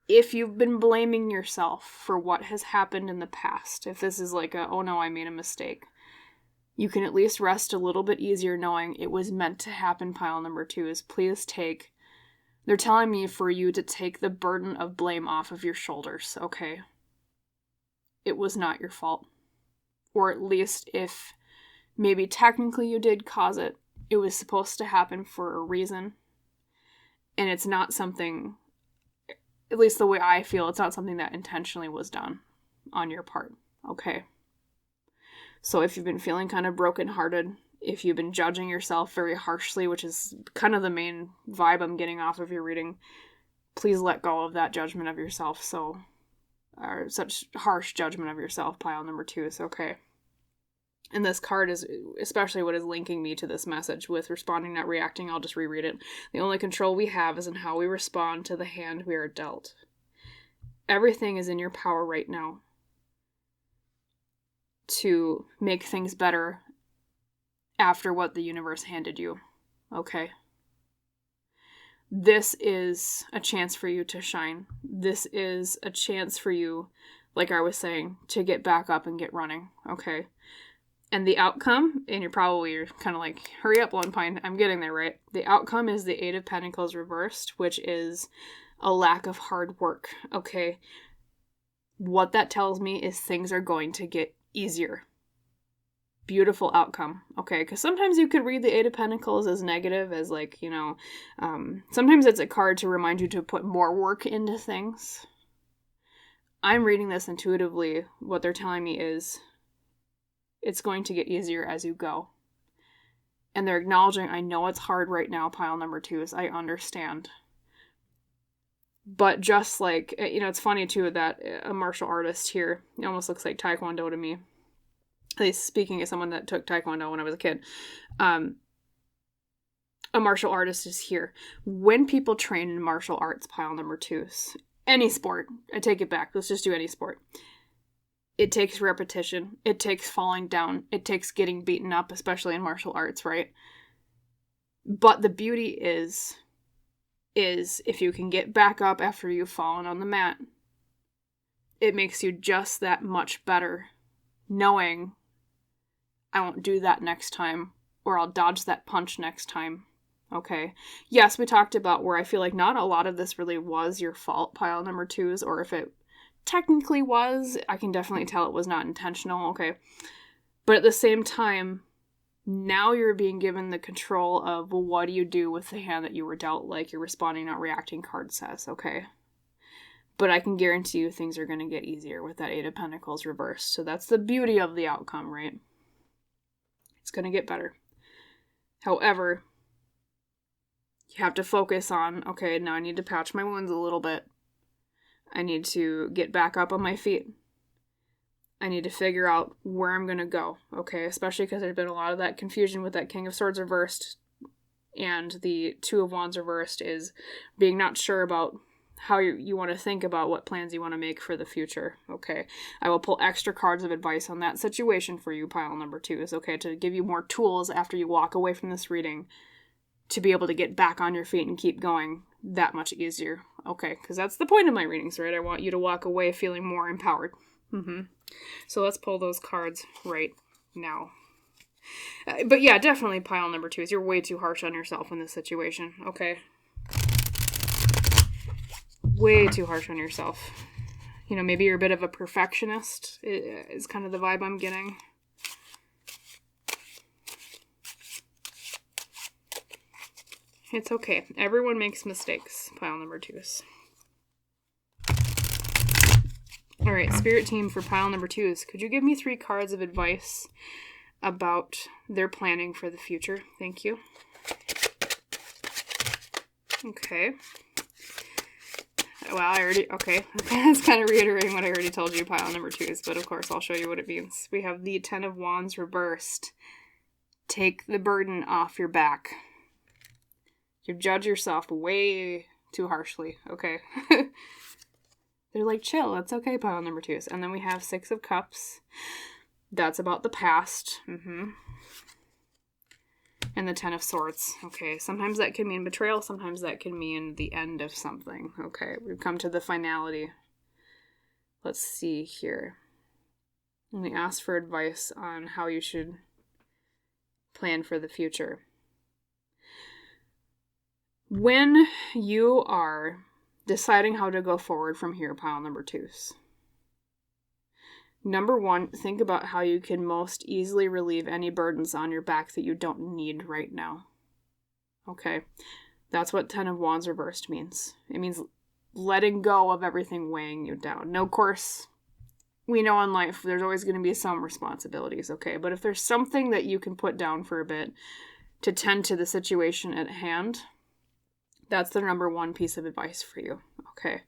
Speaker 1: if you've been blaming yourself for what has happened in the past, if this is like a, oh no, I made a mistake, you can at least rest a little bit easier knowing it was meant to happen, pile number two, is please take, they're telling me for you to take the burden of blame off of your shoulders, okay? It was not your fault. Or at least if maybe technically you did cause it, it was supposed to happen for a reason. And it's not something, at least the way I feel, it's not something that intentionally was done on your part, okay? So if you've been feeling kind of brokenhearted, If you've been judging yourself very harshly, which is kind of the main vibe I'm getting off of your reading, please let go of that judgment of yourself. Or such harsh judgment of yourself, pile number 2 is okay. And this card is especially what is linking me to this message with responding, not reacting. I'll just reread it. The only control we have is in how we respond to the hand we are dealt. Everything is in your power right now to make things better after what the universe handed you. Okay? This is a chance for you to shine. This is a chance for you, like I was saying, to get back up and get running. Okay? And the outcome, and you're kind of like, hurry up, Lone Pine, I'm getting there, right? The outcome is the 8 of Pentacles reversed, which is a lack of hard work, okay? What that tells me is things are going to get easier. Beautiful outcome, okay? Because sometimes you could read the 8 of Pentacles as negative, as like, sometimes it's a card to remind you to put more work into things. I'm reading this intuitively. What they're telling me is, it's going to get easier as you go. And they're acknowledging, I know it's hard right now, pile number 2 is, I understand. But just like, it's funny too that a martial artist here, it almost looks like Taekwondo to me. At least speaking as someone that took Taekwondo when I was a kid. A martial artist is here. When people train in martial arts, pile number 2s, any sport, I take it back, let's just do any sport. It takes repetition. It takes falling down. It takes getting beaten up, especially in martial arts, right? But the beauty is if you can get back up after you've fallen on the mat, it makes you just that much better, knowing I won't do that next time, or I'll dodge that punch next time. Okay. Yes, we talked about where I feel like not a lot of this really was your fault, pile number 2s, or if it technically was, I can definitely tell it was not intentional, okay? But at the same time, now you're being given the control of, well, what do you do with the hand that you were dealt, like your responding, not reacting card says, okay? But I can guarantee you things are going to get easier with that 8 of Pentacles reversed. So that's the beauty of the outcome, right? It's going to get better. However, you have to focus on, okay, now I need to patch my wounds a little bit. I need to get back up on my feet. I need to figure out where I'm going to go, okay? Especially because there's been a lot of that confusion with that King of Swords reversed, and the 2 of Wands reversed is being not sure about how you want to think about what plans you want to make for the future, okay? I will pull extra cards of advice on that situation for you, pile number 2s, okay? To give you more tools after you walk away from this reading to be able to get back on your feet and keep going that much easier. Okay, because that's the point of my readings, right? I want you to walk away feeling more empowered. So let's pull those cards right now. But yeah, definitely pile number 2s. You're way too harsh on yourself in this situation, okay? Way too harsh on yourself. Maybe you're a bit of a perfectionist, is kind of the vibe I'm getting. It's okay. Everyone makes mistakes, pile number 2s. All right, Spirit Team for pile number 2s. Could you give me 3 cards of advice about their planning for the future? Thank you. Okay. Well, okay. That's kind of reiterating what I already told you, pile number 2s, but of course I'll show you what it means. We have the 10 of Wands reversed. Take the burden off your back. You judge yourself way too harshly, okay? They're like, chill, it's okay, pile number 2s. And then we have 6 of Cups. That's about the past. And the 10 of Swords. Okay, sometimes that can mean betrayal. Sometimes that can mean the end of something. Okay, we've come to the finality. Let's see here. And we ask for advice on how you should plan for the future. When you are deciding how to go forward from here, pile number 2s. Number 1, think about how you can most easily relieve any burdens on your back that you don't need right now. Okay? That's what 10 of Wands reversed means. It means letting go of everything weighing you down. Now, of course, we know in life there's always going to be some responsibilities, okay? But if there's something that you can put down for a bit to tend to the situation at hand, that's the number one piece of advice for you, okay?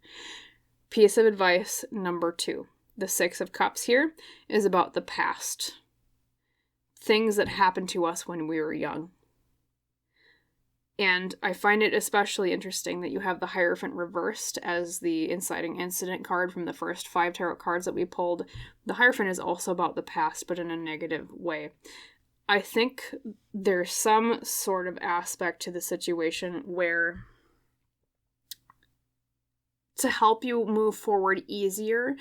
Speaker 1: Piece of advice number 2. The 6 of Cups here is about the past. Things that happened to us when we were young. And I find it especially interesting that you have the Hierophant reversed as the inciting incident card from the first 5 tarot cards that we pulled. The Hierophant is also about the past, but in a negative way. I think there's some sort of aspect to the situation where, to help you move forward easier,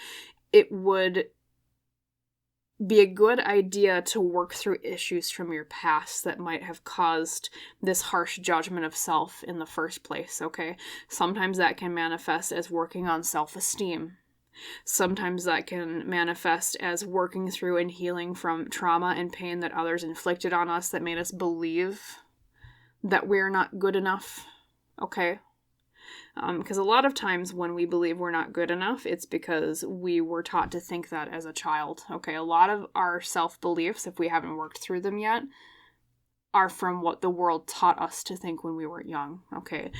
Speaker 1: it would be a good idea to work through issues from your past that might have caused this harsh judgment of self in the first place, okay? Sometimes that can manifest as working on self-esteem. Sometimes that can manifest as working through and healing from trauma and pain that others inflicted on us that made us believe that we're not good enough, okay? Because a lot of times when we believe we're not good enough, it's because we were taught to think that as a child, okay? A lot of our self-beliefs, if we haven't worked through them yet, are from what the world taught us to think when we were young, okay?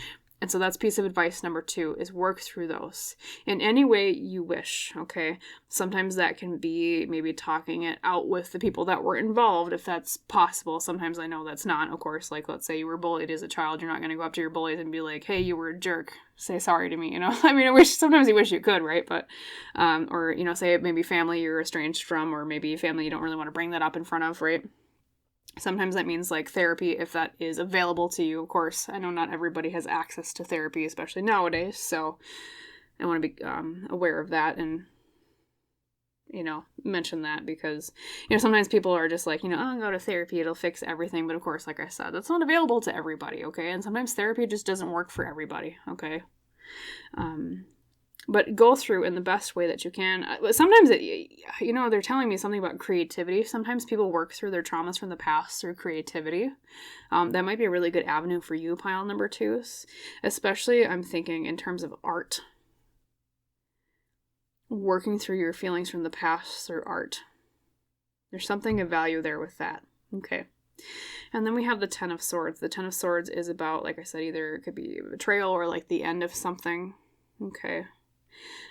Speaker 1: And so that's piece of advice number 2, is work through those in any way you wish, okay? Sometimes that can be maybe talking it out with the people that were involved, if that's possible. Sometimes I know that's not, of course. Like, let's say you were bullied as a child. You're not going to go up to your bullies and be like, hey, you were a jerk. Say sorry to me, you know? I mean, sometimes you wish you could, right? But, or, you know, say maybe family you're estranged from, or maybe family you don't really want to bring that up in front of, right? Sometimes that means like therapy, if that is available to you, of course. I know not everybody has access to therapy, especially nowadays, so I want to be aware of that and, you know, mention that because, you know, sometimes people are just like, you know, oh, go to therapy, it'll fix everything. But of course, like I said, that's not available to everybody, okay? And sometimes therapy just doesn't work for everybody, okay? But go through in the best way that you can. Sometimes, you know, they're telling me something about creativity. Sometimes people work through their traumas from the past through creativity. That might be a really good avenue for you, pile number 2s. Especially, I'm thinking in terms of art. Working through your feelings from the past through art. There's something of value there with that. Okay. And then we have the 10 of Swords. The 10 of Swords is about, like I said, either it could be betrayal or like the end of something. Okay.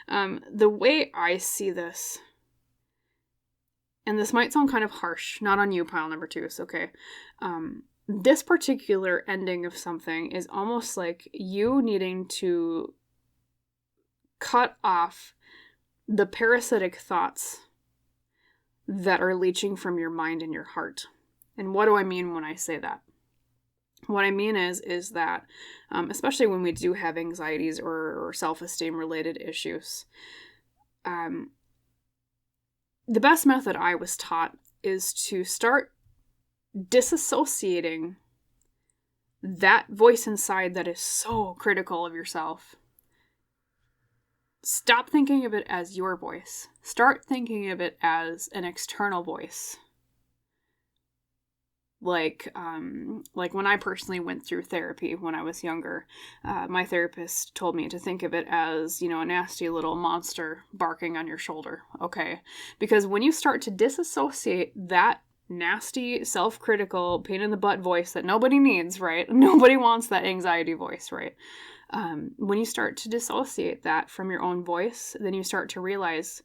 Speaker 1: The way I see this, and this might sound kind of harsh, not on you, pile number 2s, okay? This particular ending of something is almost like you needing to cut off the parasitic thoughts that are leaching from your mind and your heart. And what do I mean when I say that? What I mean is that, especially when we do have anxieties or self-esteem related issues, the best method I was taught is to start disassociating that voice inside that is so critical of yourself. Stop thinking of it as your voice. Start thinking of it as an external voice. Like when I personally went through therapy when I was younger, my therapist told me to think of it as, you know, a nasty little monster barking on your shoulder, okay? Because when you start to disassociate that nasty, self-critical, pain-in-the-butt voice that nobody needs, right? Nobody wants that anxiety voice, right? When you start to dissociate that from your own voice, then you start to realize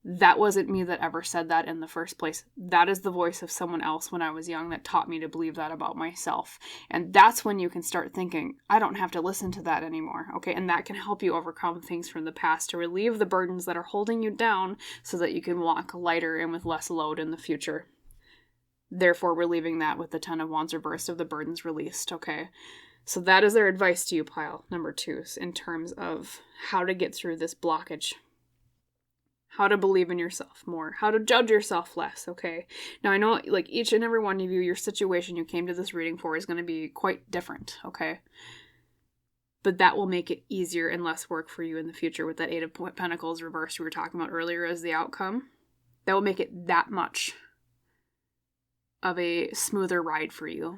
Speaker 1: that wasn't me that ever said that in the first place. That is the voice of someone else when I was young that taught me to believe that about myself. And that's when you can start thinking, I don't have to listen to that anymore, okay? And that can help you overcome things from the past to relieve the burdens that are holding you down so that you can walk lighter and with less load in the future. Therefore, relieving that with the 10 of Wands reversed of the burdens released, okay? So that is their advice to you, pile number 2s, in terms of how to get through this blockage. How to believe in yourself more. How to judge yourself less, okay? Now, I know, like, each and every one of you, your situation you came to this reading for is going to be quite different, okay? But that will make it easier and less work for you in the future with that 8 of Pentacles reversed we were talking about earlier as the outcome. That will make it that much of a smoother ride for you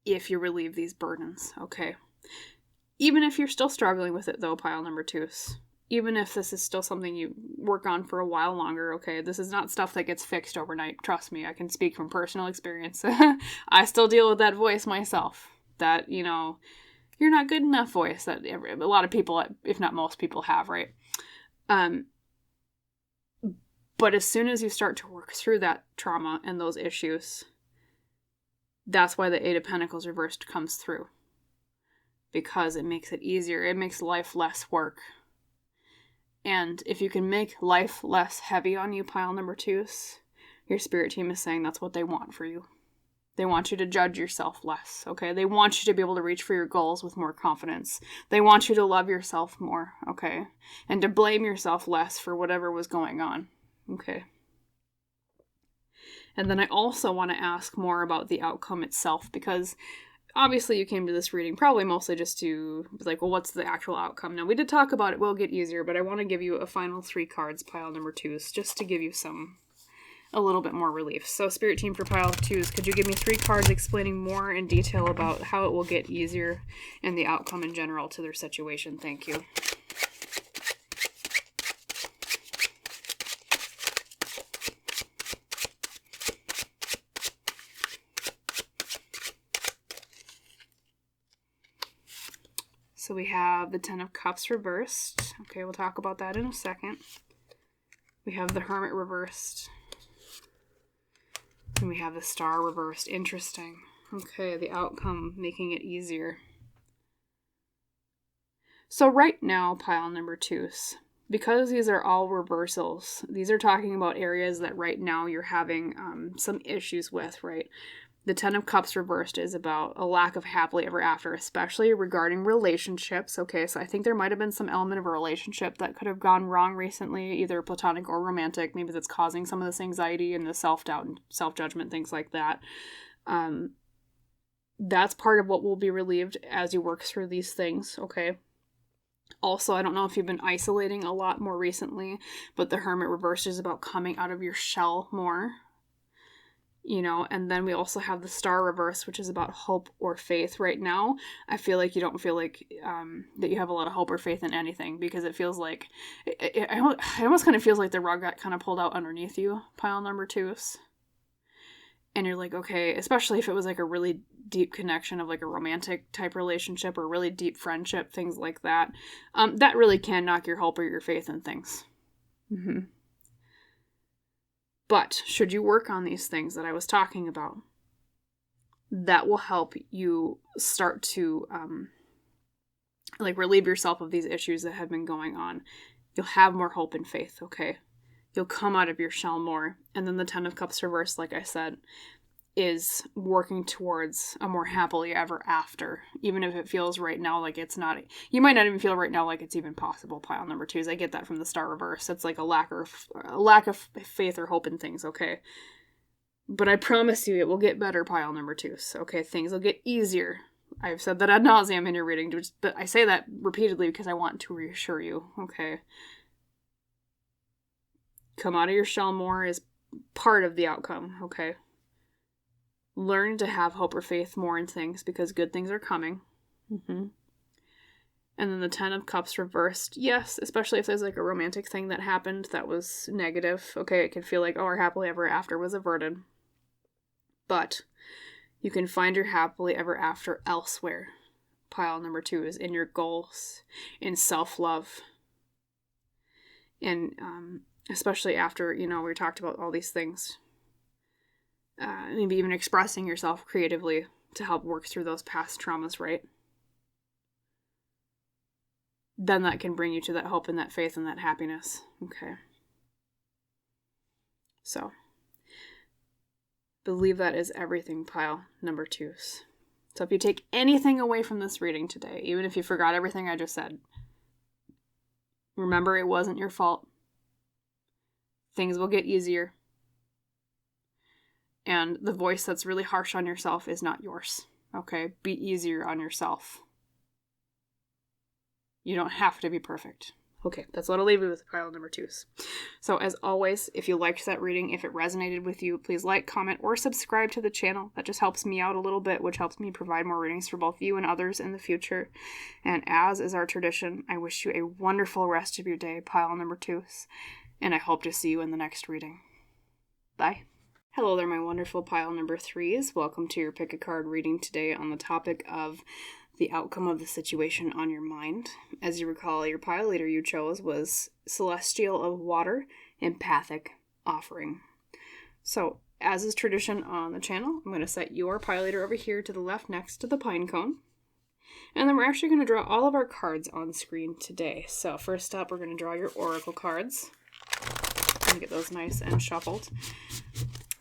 Speaker 1: if you relieve these burdens, okay? Even if you're still struggling with it, though, pile number 2s. even if this is still something you work on for a while longer, okay, this is not stuff that gets fixed overnight. Trust me, I can speak from personal experience. I still deal with that voice myself. That, you know, you're not good enough voice that a lot of people, if not most people, have, right? But as soon as you start to work through that trauma and those issues, that's why the Eight of Pentacles reversed comes through. Because it makes it easier. It makes life less work. And if you can make life less heavy on you, pile number 2s, your spirit team is saying that's what they want for you. They want you to judge yourself less, okay? They want you to be able to reach for your goals with more confidence. They want you to love yourself more, okay? And to blame yourself less for whatever was going on, okay? And then I also want to ask more about the outcome itself, because obviously you came to this reading probably mostly just to be like, well, what's the actual outcome? Now, we did talk about it will get easier, but I want to give you a final 3 cards, pile number 2s, just to give you a little bit more relief. So, spirit team for pile 2s, could you give me 3 cards explaining more in detail about how it will get easier and the outcome in general to their situation? Thank you. So we have the Ten of Cups reversed. Okay, we'll talk about that in a second. We have the Hermit reversed. And we have the Star reversed. Interesting. Okay, the outcome, making it easier. So right now, pile number 2s, because these are all reversals, these are talking about areas that right now you're having some issues with, right? The Ten of Cups reversed is about a lack of happily ever after, especially regarding relationships. Okay, so I think there might have been some element of a relationship that could have gone wrong recently, either platonic or romantic. Maybe that's causing some of this anxiety and the self-doubt and self-judgment, things like that. That's part of what will be relieved as you work through these things, okay? Also, I don't know if you've been isolating a lot more recently, but the Hermit reversed is about coming out of your shell more. You know, and then we also have the Star reverse, which is about hope or faith. Right now, I feel like you don't feel like that you have a lot of hope or faith in anything, because it feels like, it almost kind of feels like the rug got kind of pulled out underneath you, pile number 2s. And you're like, okay, especially if it was like a really deep connection of like a romantic type relationship or really deep friendship, things like that. That really can knock your hope or your faith in things. Mm-hmm. But should you work on these things that I was talking about, that will help you start to relieve yourself of these issues that have been going on. You'll have more hope and faith, okay? You'll come out of your shell more. And then the Ten of Cups reversed, like I said, is working towards a more happily ever after, even if it feels right now like it's not. You might not even feel right now like it's even possible, pile number 2s. I get that from the Star reverse. It's like a lack of faith or hope in things, okay? But I promise you it will get better, pile number 2s, okay? Things will get easier. I've said that ad nauseum in your reading, but I say that repeatedly because I want to reassure you, okay? Come out of your shell more is part of the outcome, okay? Learn to have hope or faith more in things, because good things are coming. Mm-hmm. And then the Ten of Cups reversed. Yes, especially if there's like a romantic thing that happened that was negative. Okay, it can feel like, oh, our happily ever after was averted. But you can find your happily ever after elsewhere. Pile number 2 is in your goals, in self-love. And especially after, we talked about all these things. Maybe even expressing yourself creatively to help work through those past traumas, right? Then that can bring you to that hope and that faith and that happiness. Okay. So, believe that is everything, pile number 2s. So if you take anything away from this reading today, even if you forgot everything I just said, remember it wasn't your fault. Things will get easier. And the voice that's really harsh on yourself is not yours. Okay? Be easier on yourself. You don't have to be perfect. Okay, that's what I'll leave you with pile number 2s. So as always, if you liked that reading, if it resonated with you, please like, comment, or subscribe to the channel. That just helps me out a little bit, which helps me provide more readings for both you and others in the future. And as is our tradition, I wish you a wonderful rest of your day, pile number 2s, and I hope to see you in the next reading. Bye. Hello there, my wonderful pile number 3s. Welcome to your pick a card reading today on the topic of the outcome of the situation on your mind. As you recall, your pile leader you chose was Celestial of Water, Empathic, Offering. So, as is tradition on the channel, I'm going to set your pile leader over here to the left next to the pine cone. And then we're actually going to draw all of our cards on screen today. So, first up, we're going to draw your oracle cards. And get those nice and shuffled.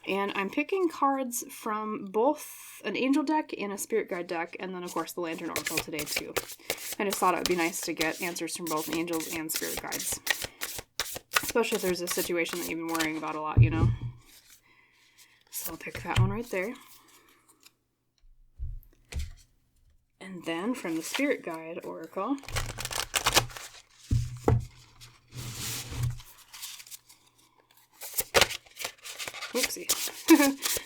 Speaker 1: And I'm picking cards from both an angel deck and a spirit guide deck, and then of course the lantern oracle today too. I just thought it would be nice to get answers from both angels and spirit guides. Especially if there's a situation that you've been worrying about a lot, you know. So I'll pick that one right there. And then from the spirit guide oracle, oopsie.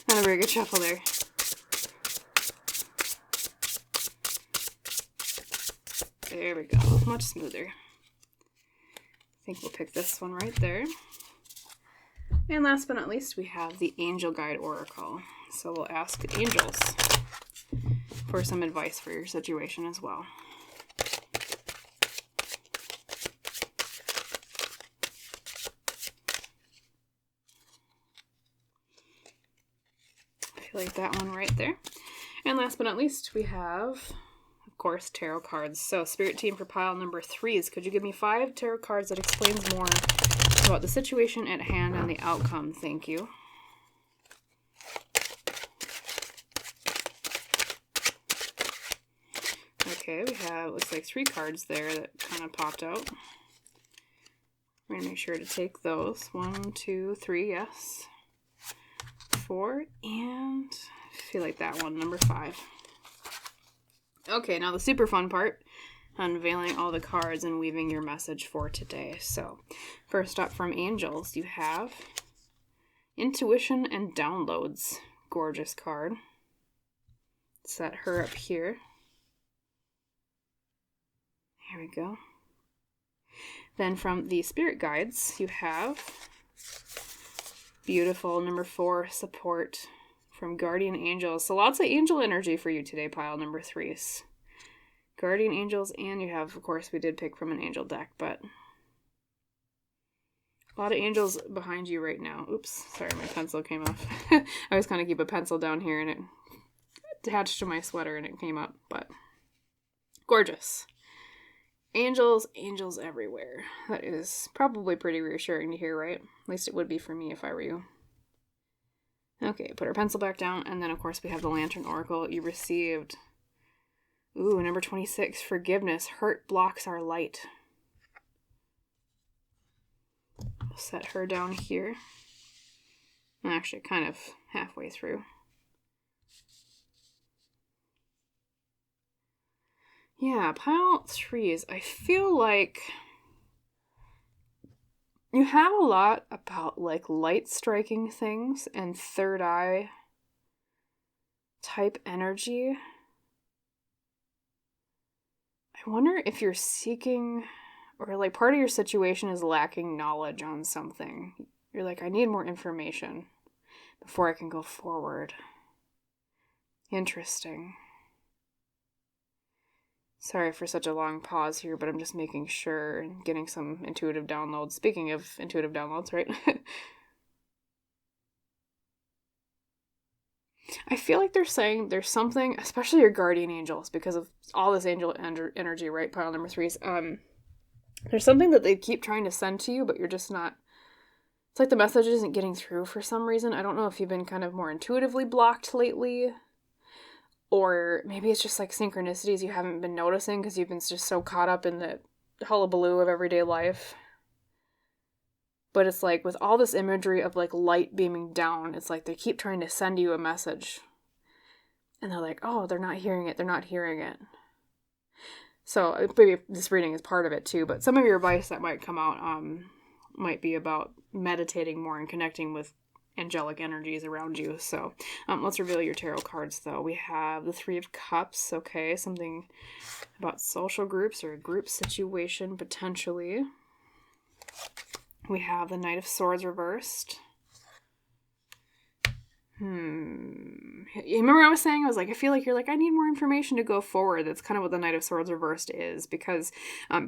Speaker 1: Not a very good shuffle there. There we go. Much smoother. I think we'll pick this one right there. And last but not least, we have the Angel Guide Oracle. So we'll ask the angels for some advice for your situation as well. Like that one right there. And last but not least, we have, of course, tarot cards. So, Spirit Team for pile number 3s, could you give me 5 tarot cards that explains more about the situation at hand and the outcome? Thank you. Okay, we have, looks like 3 cards there that kind of popped out. We're going to make sure to take those. 1, 2, 3, yes. 4, and I feel like that one, number 5. Okay, now the super fun part, unveiling all the cards and weaving your message for today. So, first up from angels, you have Intuition and Downloads. Gorgeous card. Set her up here. Here we go. Then from the spirit guides, you have beautiful number 4, Support from Guardian Angels. So lots of angel energy for you today, pile number 3s. Guardian Angels, and you have, of course, we did pick from an angel deck, but a lot of angels behind you right now. Oops, sorry, my pencil came off. I was kind of keep a pencil down here, and it attached to my sweater, and it came up, but gorgeous. Angels, angels everywhere. That is probably pretty reassuring to hear, right? At least it would be for me if I were you. Okay, put our pencil back down, and then of course we have the Lantern Oracle you received. Ooh, number 26, Forgiveness. Hurt blocks our light. I'll set her down here. I'm actually kind of halfway through. Yeah, pile 3s. I feel like you have a lot about like light striking things and third eye type energy. I wonder if you're seeking, or like part of your situation is lacking knowledge on something. You're like, I need more information before I can go forward. Interesting. Sorry for such a long pause here, but I'm just making sure and getting some intuitive downloads. Speaking of intuitive downloads, right? I feel like they're saying there's something, especially your guardian angels, because of all this angel energy, right? Pile number 3s. There's something that they keep trying to send to you, but you're just not. It's like the message isn't getting through for some reason. I don't know if you've been kind of more intuitively blocked lately. Or maybe it's just like synchronicities you haven't been noticing because you've been just so caught up in the hullabaloo of everyday life. But it's like with all this imagery of like light beaming down, it's like they keep trying to send you a message. And they're like, oh, they're not hearing it. They're not hearing it. So maybe this reading is part of it too, but some of your advice that might come out might be about meditating more and connecting with angelic energies around you. So let's reveal your tarot cards, though. We have the Three of Cups, okay, something about social groups or a group situation, potentially. We have the Knight of Swords reversed. You remember I was saying? I was like, I feel like you're like, I need more information to go forward. That's kind of what the Knight of Swords reversed is, because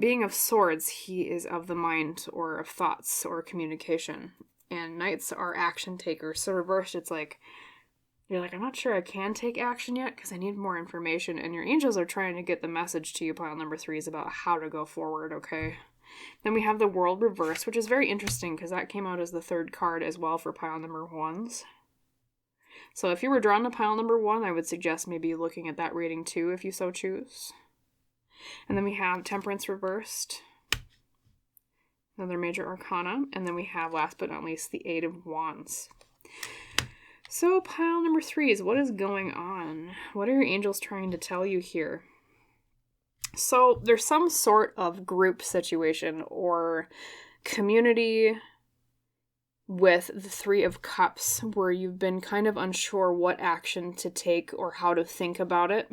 Speaker 1: being of swords, he is of the mind or of thoughts or communication. And knights are action takers. So reversed, it's like, you're like, I'm not sure I can take action yet because I need more information. And your angels are trying to get the message to you, pile number 3, is about how to go forward, okay? Then we have the World reversed, which is very interesting because that came out as the 3rd card as well for pile number 1s. So if you were drawn to pile number 1, I would suggest maybe looking at that reading too, if you so choose. And then we have Temperance reversed, another major arcana. And then we have, last but not least, the 8 of Wands. So pile number 3s, what is going on? What are your angels trying to tell you here? So there's some sort of group situation or community with the 3 of Cups where you've been kind of unsure what action to take or how to think about it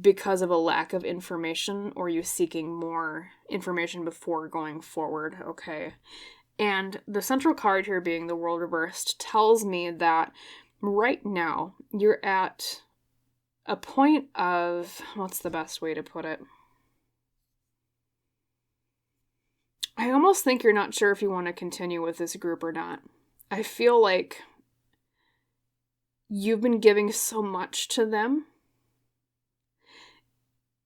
Speaker 1: because of a lack of information, or you seeking more information before going forward, okay? And the central card here, being the World reversed, tells me that right now you're at a point of, what's the best way to put it? I almost think you're not sure if you want to continue with this group or not. I feel like you've been giving so much to them,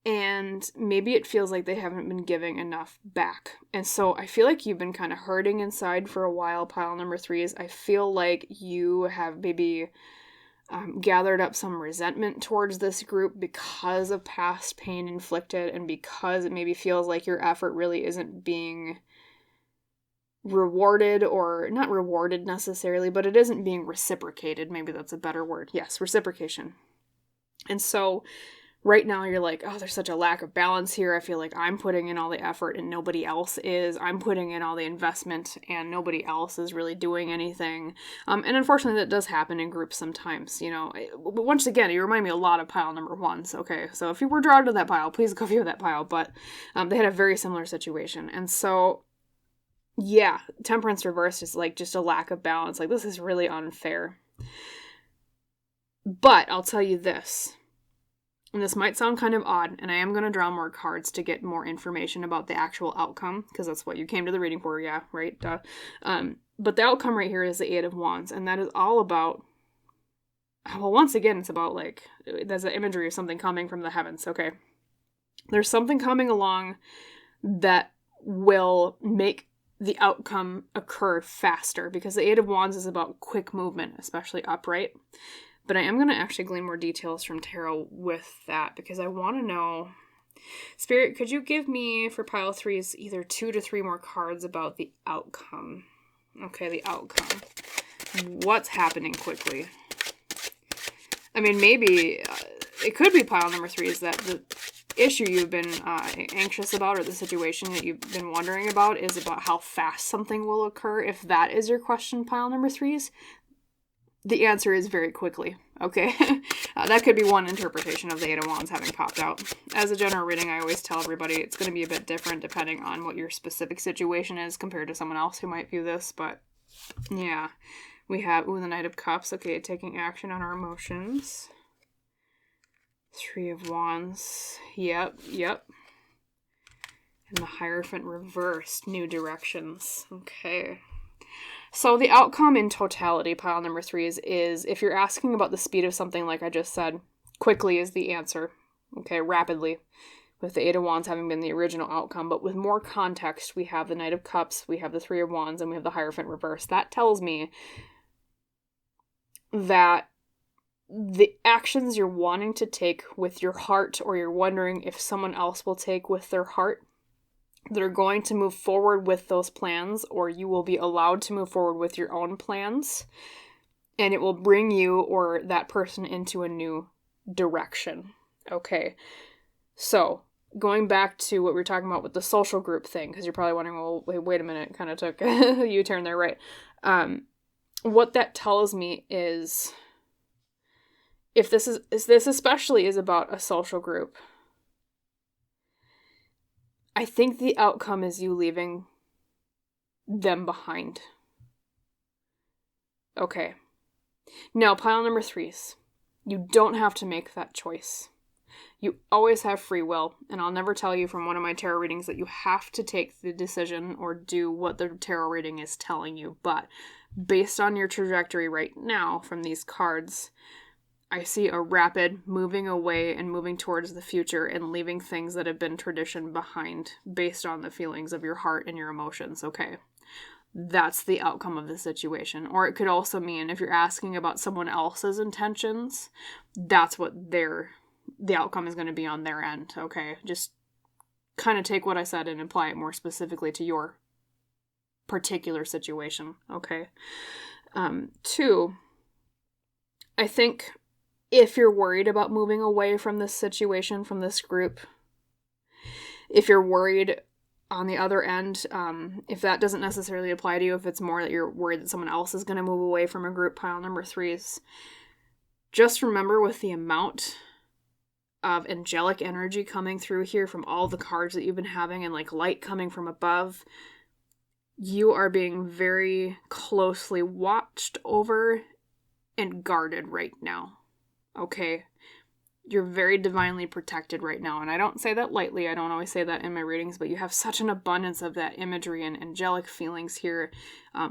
Speaker 1: and maybe it feels like they haven't been giving enough back. And so I feel like you've been kind of hurting inside for a while, pile number 3s. I feel like you have maybe gathered up some resentment towards this group because of past pain inflicted, and because it maybe feels like your effort really isn't being rewarded, or not rewarded necessarily, but it isn't being reciprocated. Maybe that's a better word. Yes, reciprocation. And so right now you're like, oh, there's such a lack of balance here. I feel like I'm putting in all the effort and nobody else is. I'm putting in all the investment and nobody else is really doing anything. And unfortunately that does happen in groups sometimes, you know. Once again, you remind me a lot of pile number 1s, okay? So if you were drawn to that pile, please go view that pile. But they had a very similar situation. And so, yeah, Temperance reversed is like just a lack of balance. Like, this is really unfair. But I'll tell you this. And this might sound kind of odd, and I am going to draw more cards to get more information about the actual outcome, because that's what you came to the reading for, yeah, right? Duh. But the outcome right here is the 8 of Wands, and that is all about, well, once again, it's about, like, there's an imagery of something coming from the heavens, okay? There's something coming along that will make the outcome occur faster, because the 8 of Wands is about quick movement, especially upright. But I am going to actually glean more details from tarot with that, because I want to know, Spirit, could you give me, for pile 3s, either 2 to 3 more cards about the outcome? Okay, the outcome. What's happening quickly? I mean, maybe it could be pile number 3 is that the issue you've been anxious about, or the situation that you've been wondering about, is about how fast something will occur. If that is your question, pile number 3s, the answer is very quickly, okay? That could be one interpretation of the 8 of Wands having popped out. As a general reading, I always tell everybody it's going to be a bit different depending on what your specific situation is compared to someone else who might view this, but yeah. We have, the Knight of Cups, okay, taking action on our emotions. 3 of Wands, yep. And the Hierophant reversed, new directions, okay. So the outcome in totality, pile number 3s, is if you're asking about the speed of something, like I just said, quickly is the answer. Okay, rapidly. With the 8 of Wands having been the original outcome. But with more context, we have the Knight of Cups, we have the 3 of Wands, and we have the Hierophant reverse. That tells me that the actions you're wanting to take with your heart, or you're wondering if someone else will take with their heart, that are going to move forward with those plans, or you will be allowed to move forward with your own plans, and it will bring you or that person into a new direction. Okay, so going back to what we were talking about with the social group thing, because you're probably wondering, well, wait a minute, kind of took a U-turn there, right? What that tells me is, if this especially is about a social group, I think the outcome is you leaving them behind. Okay. Now, pile number 3s. You don't have to make that choice. You always have free will, and I'll never tell you from one of my tarot readings that you have to take the decision or do what the tarot reading is telling you, but based on your trajectory right now from these cards, I see a rapid moving away and moving towards the future and leaving things that have been tradition behind based on the feelings of your heart and your emotions, okay? That's the outcome of the situation. Or it could also mean, if you're asking about someone else's intentions, that's what the outcome is going to be on their end, okay? Just kind of take what I said and apply it more specifically to your particular situation, okay? 2, I think if you're worried about moving away from this situation, from this group, if you're worried on the other end, if that doesn't necessarily apply to you, if it's more that you're worried that someone else is going to move away from a group, pile number 3s, just remember with the amount of angelic energy coming through here from all the cards that you've been having and like light coming from above, you are being very closely watched over and guarded right now. Okay? You're very divinely protected right now. And I don't say that lightly. I don't always say that in my readings, but you have such an abundance of that imagery and angelic feelings here.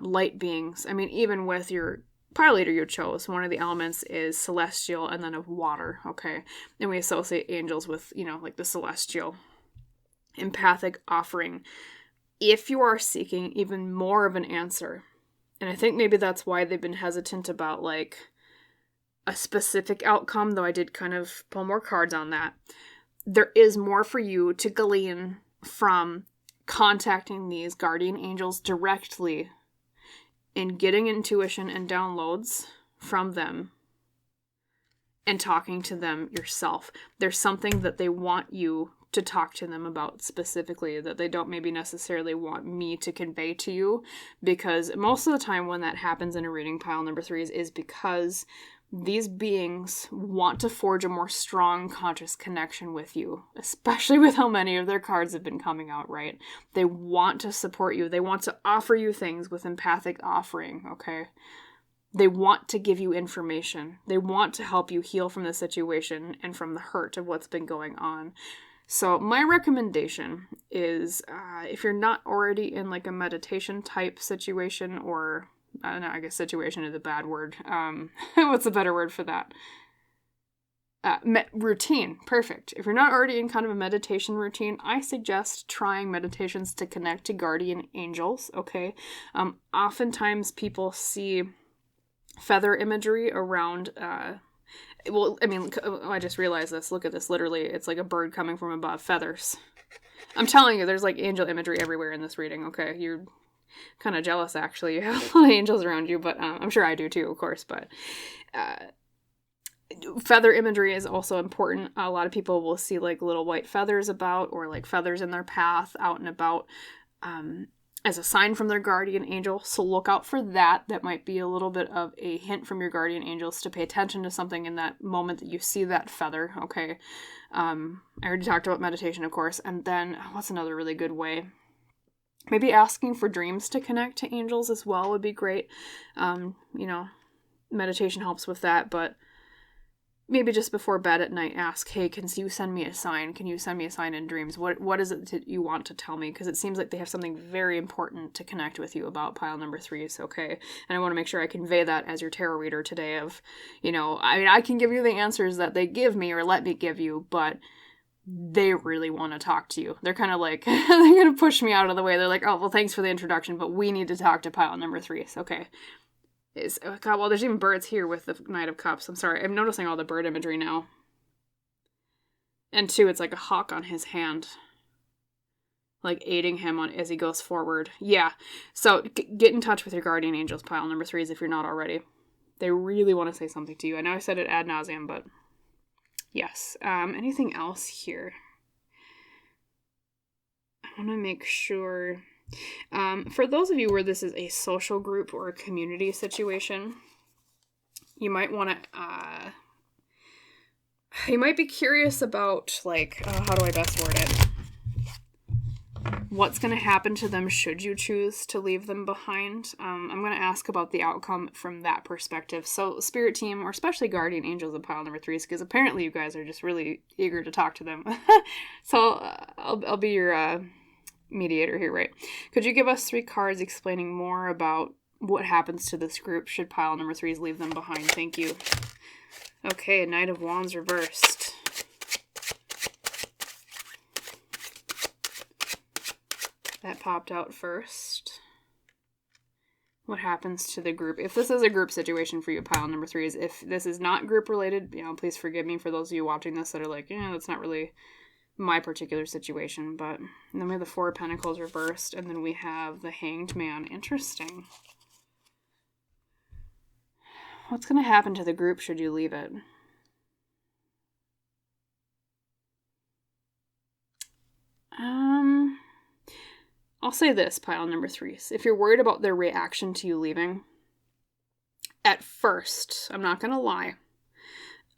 Speaker 1: Light beings. I mean, even with your pile leader you chose, one of the elements is celestial and then of water, okay? And we associate angels with, like the celestial. Empathic offering. If you are seeking even more of an answer, and I think maybe that's why they've been hesitant about, like, a specific outcome, though I did kind of pull more cards on that. There is more for you to glean from contacting these guardian angels directly and getting intuition and downloads from them and talking to them yourself. There's something that they want you to talk to them about specifically that they don't maybe necessarily want me to convey to you, because most of the time when that happens in a reading, pile number 3s, is because these beings want to forge a more strong conscious connection with you, especially with how many of their cards have been coming out, right? They want to support you. They want to offer you things with empathic offering, okay? They want to give you information. They want to help you heal from the situation and from the hurt of what's been going on. So my recommendation is, if you're not already in like a meditation type situation, or no, I guess situation is a bad word. What's a better word for that? Routine. Perfect. If you're not already in kind of a meditation routine, I suggest trying meditations to connect to guardian angels, okay? Oftentimes people see feather imagery around, I just realized this. Look at this. Literally, it's like a bird coming from above. Feathers. I'm telling you, there's like angel imagery everywhere in this reading, okay? You're kind of jealous, actually. You have a lot of angels around you, but I'm sure I do too, of course. But feather imagery is also important. A lot of people will see like little white feathers about, or like feathers in their path out and about, as a sign from their guardian angel. So look out for that. That might be a little bit of a hint from your guardian angels to pay attention to something in that moment that you see that feather, okay? I already talked about meditation, of course. And then, what's another really good way? Maybe asking for dreams to connect to angels as well would be great. Meditation helps with that, but maybe just before bed at night, ask, hey, can you send me a sign? Can you send me a sign in dreams? What is it that you want to tell me? Because it seems like they have something very important to connect with you about, pile number 3s, okay? And I want to make sure I convey that as your tarot reader today of, I can give you the answers that they give me or let me give you, but they really want to talk to you. They're kind of like, they're going to push me out of the way. They're like, oh, well, thanks for the introduction, but we need to talk to pile number 3s, okay? God, well, there's even birds here with the Knight of Cups. I'm sorry. I'm noticing all the bird imagery now. And 2, it's like a hawk on his hand. Like aiding him on as he goes forward. Yeah. So get in touch with your guardian angels, pile number 3s, if you're not already. They really want to say something to you. I know I said it ad nauseum, but yes. Anything else here? want to make sure. For those of you where this is a social group or a community situation, you might want to, you might be curious about, like, how do I best word it? What's going to happen to them should you choose to leave them behind? I'm going to ask about the outcome from that perspective. So, Spirit Team, or especially Guardian Angels of pile number 3, because apparently you guys are just really eager to talk to them. So, I'll be your mediator here, right? Could you give us 3 cards explaining more about what happens to this group should pile number 3s leave them behind? Thank you. Okay, Knight of Wands reversed. That popped out first. What happens to the group? If this is a group situation for you, pile number 3s, if this is not group related, please forgive me for those of you watching this that are like, that's not really my particular situation. But then we have the 4 of Pentacles reversed, and then we have the Hanged Man. Interesting. What's going to happen to the group should you leave it? I'll say this, pile number 3s. If you're worried about their reaction to you leaving, at first, I'm not going to lie,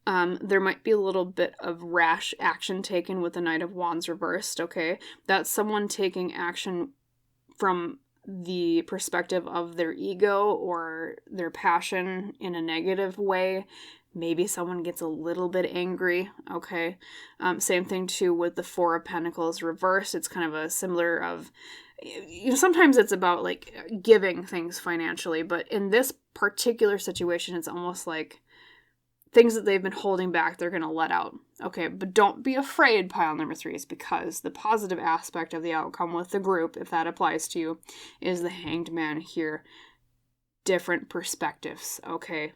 Speaker 1: there might be a little bit of rash action taken with the Knight of Wands reversed, okay? That's someone taking action from the perspective of their ego or their passion in a negative way. Maybe someone gets a little bit angry, okay? Same thing, too, with the 4 of Pentacles reversed. It's kind of a similar of, sometimes it's about, like, giving things financially, but in this particular situation, it's almost like things that they've been holding back, they're going to let out, okay? But don't be afraid, pile number 3s, because the positive aspect of the outcome with the group, if that applies to you, is the Hanged Man here. Different perspectives, okay?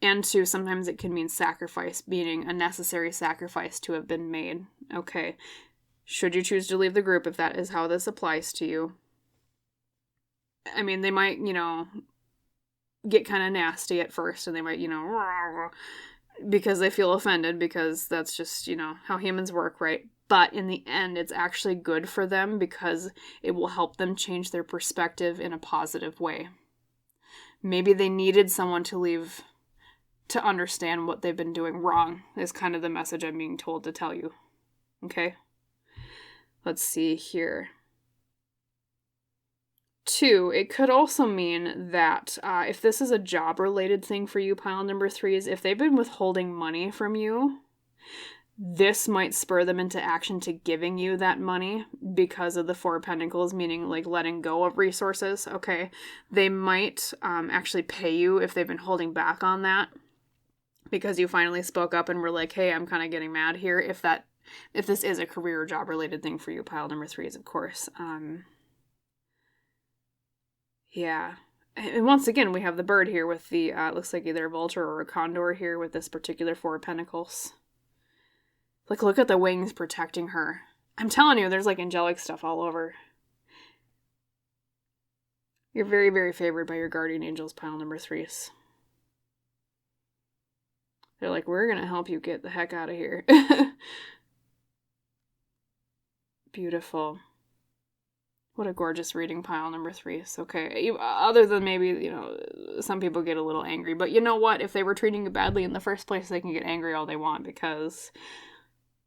Speaker 1: And 2, sometimes it can mean sacrifice, meaning a necessary sacrifice to have been made, okay? Should you choose to leave the group, if that is how this applies to you. I mean, they might, get kind of nasty at first, and they might, because they feel offended, because that's just, how humans work, right? But in the end, it's actually good for them because it will help them change their perspective in a positive way. Maybe they needed someone to leave to understand what they've been doing wrong, is kind of the message I'm being told to tell you. Okay? Let's see here. 2, it could also mean that if this is a job-related thing for you, pile number 3s, if they've been withholding money from you, this might spur them into action to giving you that money because of the 4 of Pentacles, meaning like letting go of resources, okay? They might actually pay you if they've been holding back on that because you finally spoke up and were like, hey, I'm kind of getting mad here. If this is a career or job-related thing for you, pile number 3s, of course. Yeah. And once again, we have the bird here with the, looks like either a vulture or a condor here with this particular 4 of Pentacles. Like, look at the wings protecting her. I'm telling you, there's like angelic stuff all over. You're very, very favored by your guardian angels, pile number 3s. They're like, we're going to help you get the heck out of here. Beautiful. What a gorgeous reading, pile number 3s. Okay, other than maybe, some people get a little angry. But you know what? If they were treating you badly in the first place, they can get angry all they want because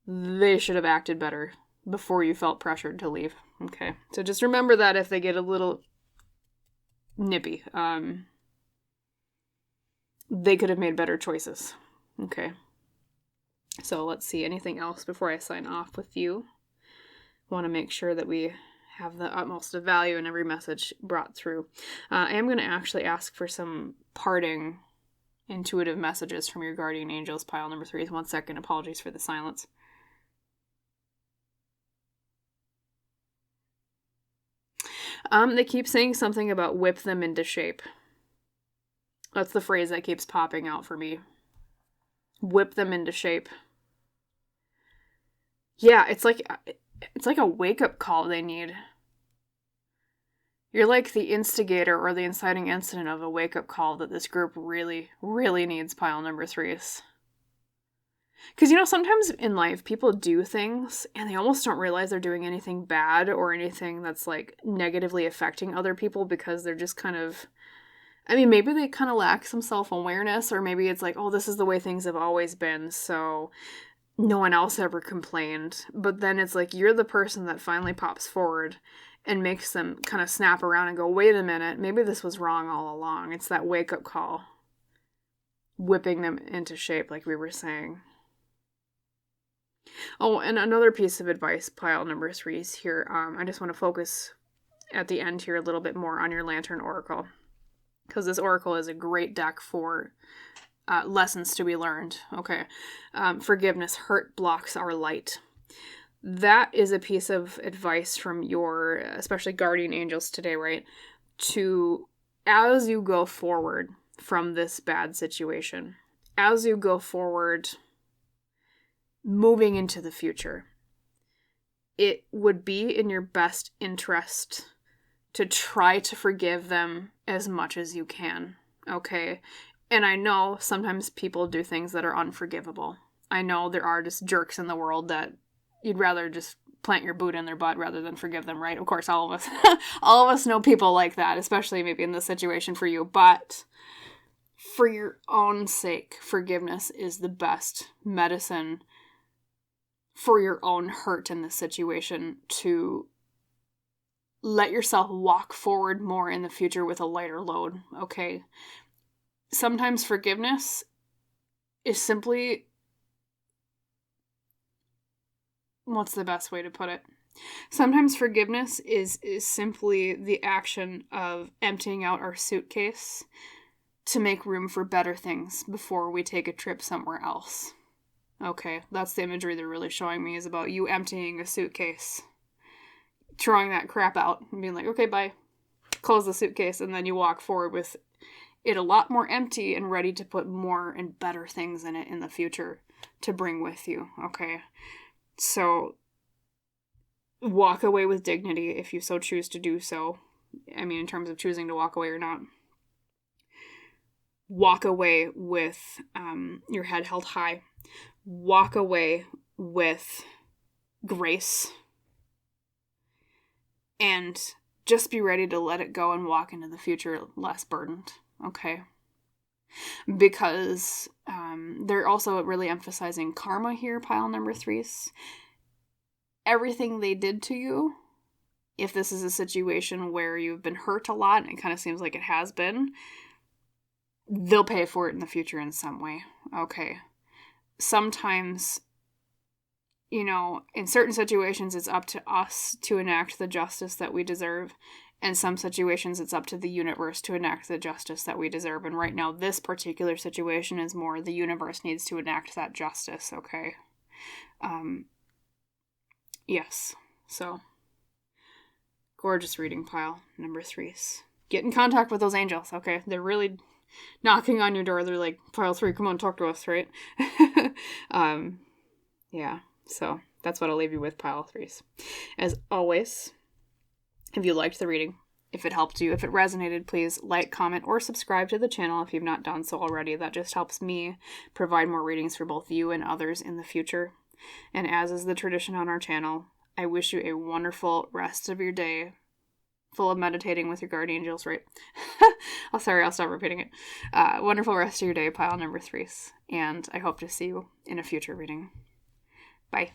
Speaker 1: they should have acted better before you felt pressured to leave. Okay, so just remember that if they get a little nippy, they could have made better choices. Okay, so let's see. Anything else before I sign off with you? Want to make sure that we have the utmost of value in every message brought through. I am going to actually ask for some parting intuitive messages from your guardian angels, pile number 3s. 1 second. Apologies for the silence. They keep saying something about whip them into shape. That's the phrase that keeps popping out for me. Whip them into shape. Yeah, it's like a wake-up call they need. You're like the instigator or the inciting incident of a wake-up call that this group really, really needs, pile number 3s. Because, sometimes in life, people do things and they almost don't realize they're doing anything bad or anything that's, like, negatively affecting other people because they're just kind of, maybe they kind of lack some self-awareness, or maybe it's like, oh, this is the way things have always been, so no one else ever complained. But then it's like you're the person that finally pops forward and makes them kind of snap around and go, wait a minute, maybe this was wrong all along. It's that wake-up call, whipping them into shape, like we were saying. Oh, and another piece of advice, pile number 3 is here. I just want to focus at the end here a little bit more on your Lantern Oracle, because this Oracle is a great deck for lessons to be learned. Okay. Forgiveness. Hurt blocks our light. That is a piece of advice from your, especially guardian angels today, right? To, as you go forward from this bad situation, as you go forward, moving into the future, it would be in your best interest to try to forgive them as much as you can, okay? And I know sometimes people do things that are unforgivable. I know there are just jerks in the world that you'd rather just plant your boot in their butt rather than forgive them, right? Of course, all of us know people like that, especially maybe in this situation for you. But for your own sake, forgiveness is the best medicine for your own hurt in this situation, to let yourself walk forward more in the future with a lighter load, okay? Sometimes forgiveness is simply, what's the best way to put it? Sometimes forgiveness is simply the action of emptying out our suitcase to make room for better things before we take a trip somewhere else. Okay, that's the imagery they're really showing me, is about you emptying a suitcase, throwing that crap out and being like, okay, bye. Close the suitcase, and then you walk forward with it a lot more empty and ready to put more and better things in it in the future to bring with you, okay? So walk away with dignity if you so choose to do so. In terms of choosing to walk away or not. Walk away with your head held high. Walk away with grace. And just be ready to let it go and walk into the future less burdened, okay? Because they're also really emphasizing karma here, pile number 3s. Everything they did to you, if this is a situation where you've been hurt a lot, and it kind of seems like it has been, they'll pay for it in the future in some way, okay? Sometimes, in certain situations, it's up to us to enact the justice that we deserve. In some situations, it's up to the universe to enact the justice that we deserve. And right now, this particular situation is more the universe needs to enact that justice, okay? Yes. So, gorgeous reading, pile number 3s. Get in contact with those angels, okay? They're really knocking on your door. They're like, pile 3, come on, talk to us, right? Yeah. So that's what I'll leave you with, pile 3s. As always, if you liked the reading, if it helped you, if it resonated, please like, comment, or subscribe to the channel if you've not done so already. That just helps me provide more readings for both you and others in the future. And as is the tradition on our channel, I wish you a wonderful rest of your day, full of meditating with your guardian angels, right? I'll stop repeating it. Wonderful rest of your day, pile number 3s. And I hope to see you in a future reading. Bye.